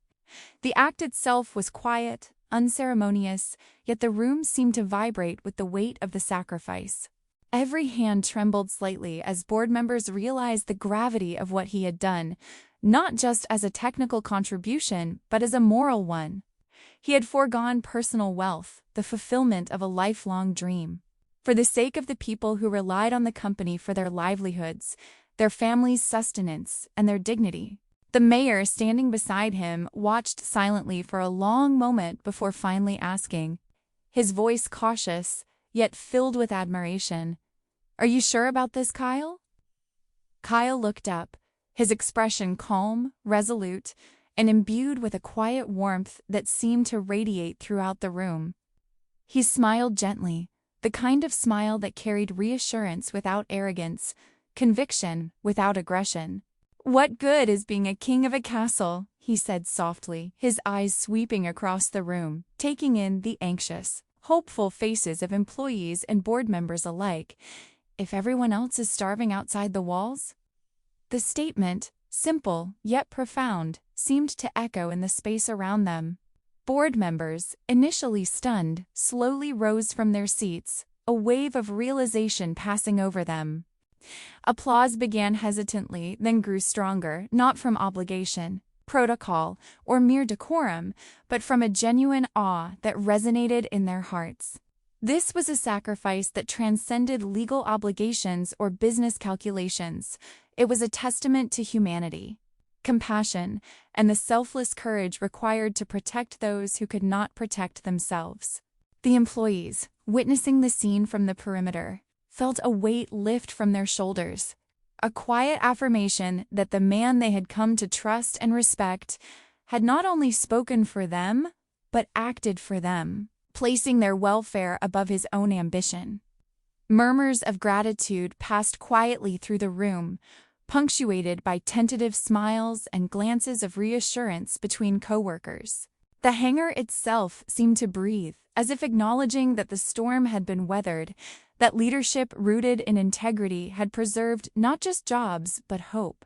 The act itself was quiet, unceremonious, yet the room seemed to vibrate with the weight of the sacrifice. Every hand trembled slightly as board members realized the gravity of what he had done, not just as a technical contribution, but as a moral one. He had foregone personal wealth, the fulfillment of a lifelong dream, for the sake of the people who relied on the company for their livelihoods, their families' sustenance, and their dignity. The mayor, standing beside him, watched silently for a long moment before finally asking, his voice cautious, yet filled with admiration, "Are you sure about this, Kyle?" Kyle looked up, his expression calm, resolute, and imbued with a quiet warmth that seemed to radiate throughout the room. He smiled gently, the kind of smile that carried reassurance without arrogance, conviction without aggression. "What good is being a king of a castle?" he said softly, his eyes sweeping across the room, taking in the anxious, hopeful faces of employees and board members alike, "if everyone else is starving outside the walls?" The statement, simple yet profound, seemed to echo in the space around them. Board members, initially stunned, slowly rose from their seats, a wave of realization passing over them. Applause began hesitantly, then grew stronger, not from obligation, protocol, or mere decorum, but from a genuine awe that resonated in their hearts. This was a sacrifice that transcended legal obligations or business calculations. It was a testament to humanity, compassion, and the selfless courage required to protect those who could not protect themselves. The employees, witnessing the scene from the perimeter, felt a weight lift from their shoulders, a quiet affirmation that the man they had come to trust and respect had not only spoken for them, but acted for them, placing their welfare above his own ambition. Murmurs of gratitude passed quietly through the room, punctuated by tentative smiles and glances of reassurance between coworkers. The hangar itself seemed to breathe, as if acknowledging that the storm had been weathered, that leadership rooted in integrity had preserved not just jobs, but hope.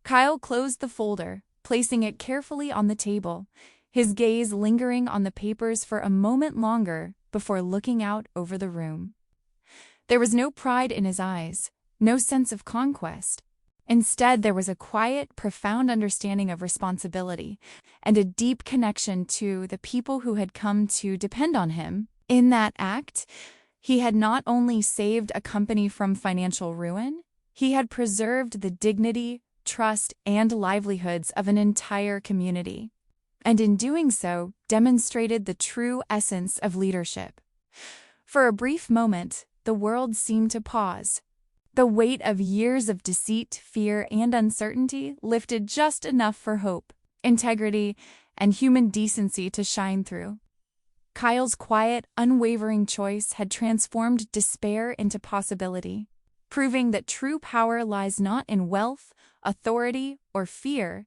Kyle closed the folder, placing it carefully on the table, his gaze lingering on the papers for a moment longer before looking out over the room. There was no pride in his eyes, no sense of conquest. Instead, there was a quiet, profound understanding of responsibility and a deep connection to the people who had come to depend on him. In that act, he had not only saved a company from financial ruin, he had preserved the dignity, trust, and livelihoods of an entire community, and in doing so, demonstrated the true essence of leadership. For a brief moment, the world seemed to pause. The weight of years of deceit, fear, and uncertainty lifted just enough for hope, integrity, and human decency to shine through. Kyle's quiet, unwavering choice had transformed despair into possibility, proving that true power lies not in wealth, authority, or fear,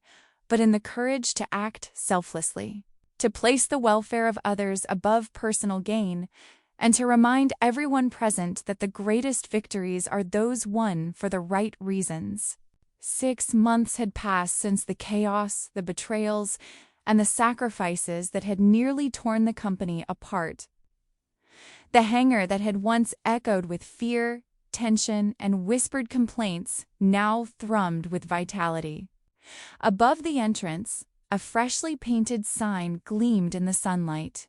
but in the courage to act selflessly, to place the welfare of others above personal gain, and to remind everyone present that the greatest victories are those won for the right reasons. 6 months had passed since the chaos, the betrayals, and the sacrifices that had nearly torn the company apart. The hangar that had once echoed with fear, tension, and whispered complaints now thrummed with vitality. Above the entrance, a freshly painted sign gleamed in the sunlight.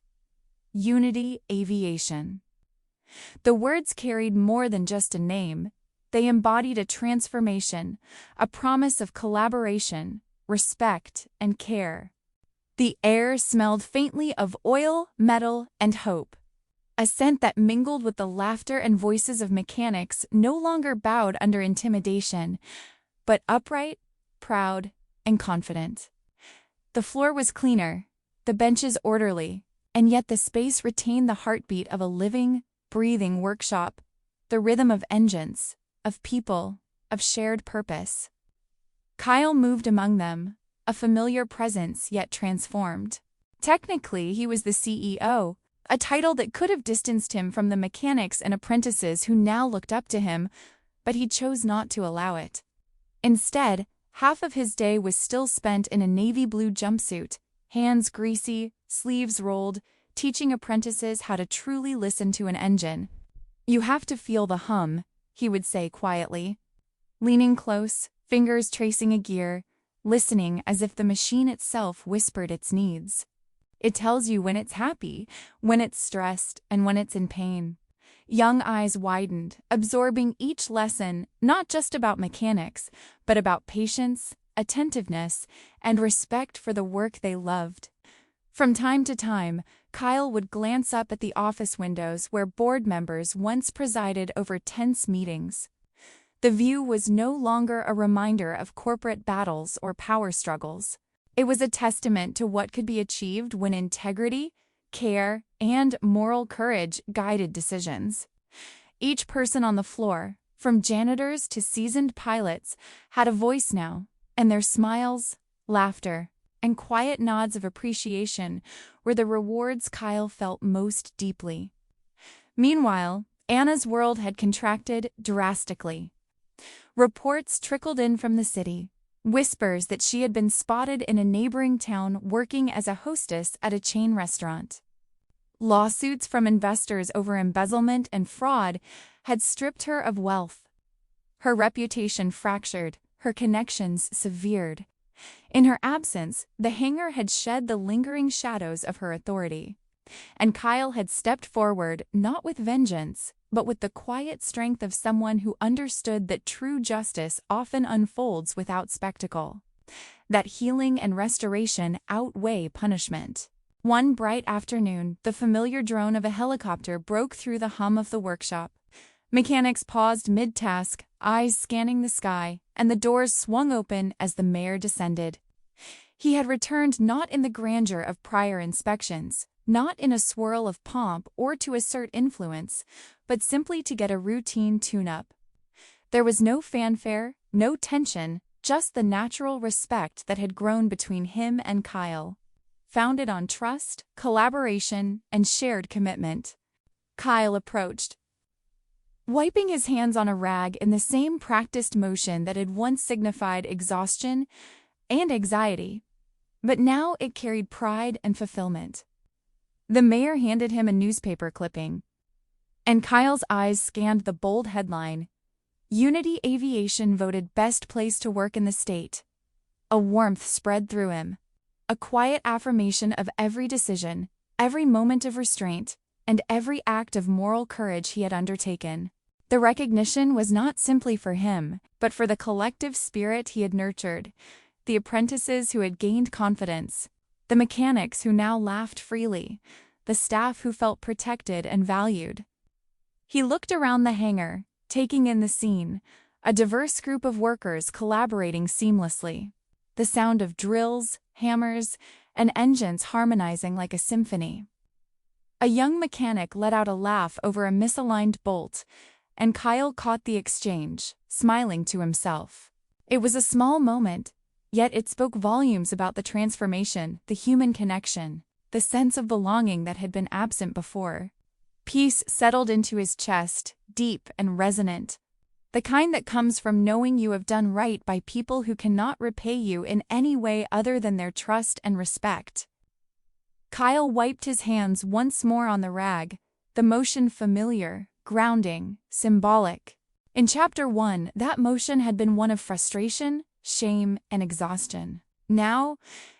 Unity Aviation. The words carried more than just a name. They embodied a transformation, a promise of collaboration, respect, and care. The air smelled faintly of oil, metal, and hope, a scent that mingled with the laughter and voices of mechanics no longer bowed under intimidation, but upright, proud, and confident. The floor was cleaner, the benches orderly, and yet the space retained the heartbeat of a living, breathing workshop, the rhythm of engines, of people, of shared purpose. Kyle moved among them, a familiar presence yet transformed. Technically, he was the CEO, a title that could have distanced him from the mechanics and apprentices who now looked up to him, but he chose not to allow it. Instead, half of his day was still spent in a navy blue jumpsuit, hands greasy, sleeves rolled, teaching apprentices how to truly listen to an engine. "You have to feel the hum," he would say quietly, leaning close, fingers tracing a gear, listening as if the machine itself whispered its needs. It tells you when it's happy, when it's stressed, and when it's in pain. Young eyes widened, absorbing each lesson, not just about mechanics, but about patience, attentiveness, and respect for the work they loved. From time to time, Kyle would glance up at the office windows where board members once presided over tense meetings. The view was no longer a reminder of corporate battles or power struggles. It was a testament to what could be achieved when integrity, care, and moral courage guided decisions. Each person on the floor, from janitors to seasoned pilots, had a voice now, and their smiles, laughter, and quiet nods of appreciation were the rewards Kyle felt most deeply. Meanwhile, Anna's world had contracted drastically. Reports trickled in from the city, whispers that she had been spotted in a neighboring town working as a hostess at a chain restaurant. Lawsuits from investors over embezzlement and fraud had stripped her of wealth. Her reputation fractured, her connections severed. In her absence, the hangar had shed the lingering shadows of her authority, and Kyle had stepped forward not with vengeance, but with the quiet strength of someone who understood that true justice often unfolds without spectacle, that healing and restoration outweigh punishment. One bright afternoon, the familiar drone of a helicopter broke through the hum of the workshop. Mechanics paused mid-task, eyes scanning the sky, and the doors swung open as the mayor descended. He had returned not in the grandeur of prior inspections, not in a swirl of pomp or to assert influence, but simply to get a routine tune-up. There was no fanfare, no tension, just the natural respect that had grown between him and Kyle, founded on trust, collaboration, and shared commitment. Kyle approached, wiping his hands on a rag in the same practiced motion that had once signified exhaustion and anxiety, but now it carried pride and fulfillment. The mayor handed him a newspaper clipping. And Kyle's eyes scanned the bold headline, Unity Aviation voted best place to work in the state. A warmth spread through him, a quiet affirmation of every decision, every moment of restraint, and every act of moral courage he had undertaken. The recognition was not simply for him, but for the collective spirit he had nurtured, the apprentices who had gained confidence, the mechanics who now laughed freely, the staff who felt protected and valued. He looked around the hangar, taking in the scene, a diverse group of workers collaborating seamlessly, the sound of drills, hammers, and engines harmonizing like a symphony. A young mechanic let out a laugh over a misaligned bolt, and Kyle caught the exchange, smiling to himself. It was a small moment, yet it spoke volumes about the transformation, the human connection, the sense of belonging that had been absent before. Peace settled into his chest, deep and resonant, the kind that comes from knowing you have done right by people who cannot repay you in any way other than their trust and respect. Kyle wiped his hands once more on the rag, the motion familiar, grounding, symbolic. In Chapter 1, that motion had been one of frustration, shame, and exhaustion. Now,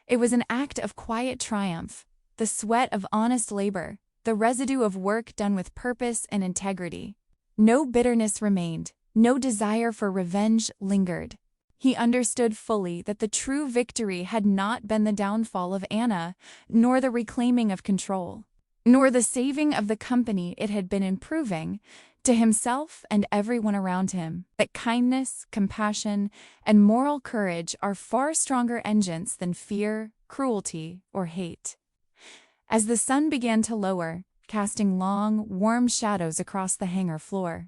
it was an act of quiet triumph, the sweat of honest labor, the residue of work done with purpose and integrity. No bitterness remained, no desire for revenge lingered. He understood fully that the true victory had not been the downfall of Anna, nor the reclaiming of control, nor the saving of the company it had been improving, to himself and everyone around him, that kindness, compassion, and moral courage are far stronger engines than fear, cruelty, or hate. As the sun began to lower, casting long, warm shadows across the hangar floor,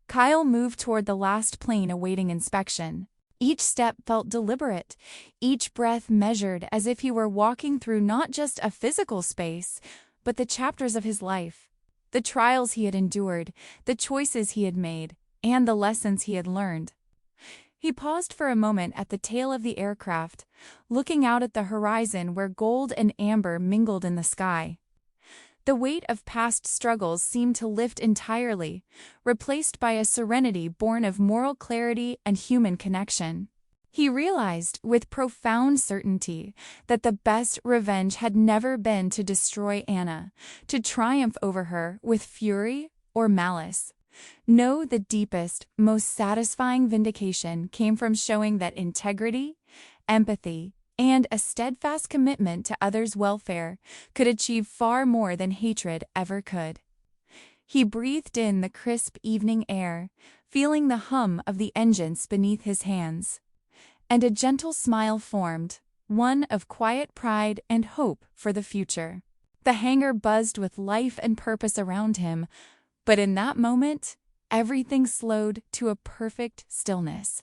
Kyle moved toward the last plane awaiting inspection. Each step felt deliberate, each breath measured, as if he were walking through not just a physical space, but the chapters of his life, the trials he had endured, the choices he had made, and the lessons he had learned. He paused for a moment at the tail of the aircraft, looking out at the horizon where gold and amber mingled in the sky. The weight of past struggles seemed to lift entirely, replaced by a serenity born of moral clarity and human connection. He realized, with profound certainty, that the best revenge had never been to destroy Anna, to triumph over her with fury or malice. No, the deepest, most satisfying vindication came from showing that integrity, empathy, and a steadfast commitment to others' welfare could achieve far more than hatred ever could. He breathed in the crisp evening air, feeling the hum of the engines beneath his hands. And a gentle smile formed, one of quiet pride and hope for the future. The hangar buzzed with life and purpose around him, but in that moment, everything slowed to a perfect stillness.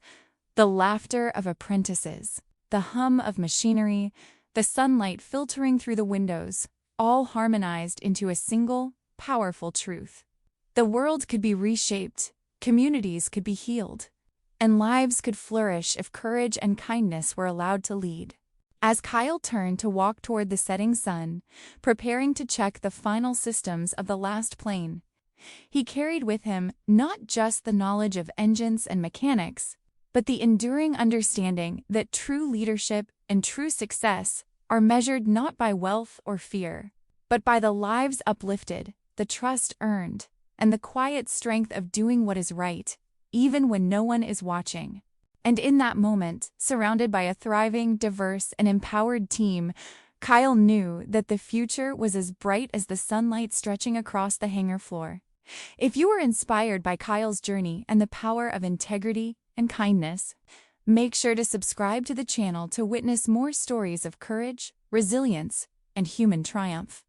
The laughter of apprentices, the hum of machinery, the sunlight filtering through the windows, all harmonized into a single, powerful truth. The world could be reshaped, communities could be healed, and lives could flourish if courage and kindness were allowed to lead. As Kyle turned to walk toward the setting sun, preparing to check the final systems of the last plane, he carried with him not just the knowledge of engines and mechanics, but the enduring understanding that true leadership and true success are measured not by wealth or fear, but by the lives uplifted, the trust earned, and the quiet strength of doing what is right, even when no one is watching. And in that moment, surrounded by a thriving, diverse, and empowered team, Kyle knew that the future was as bright as the sunlight stretching across the hangar floor. If you were inspired by Kyle's journey and the power of integrity and kindness, make sure to subscribe to the channel to witness more stories of courage, resilience, and human triumph.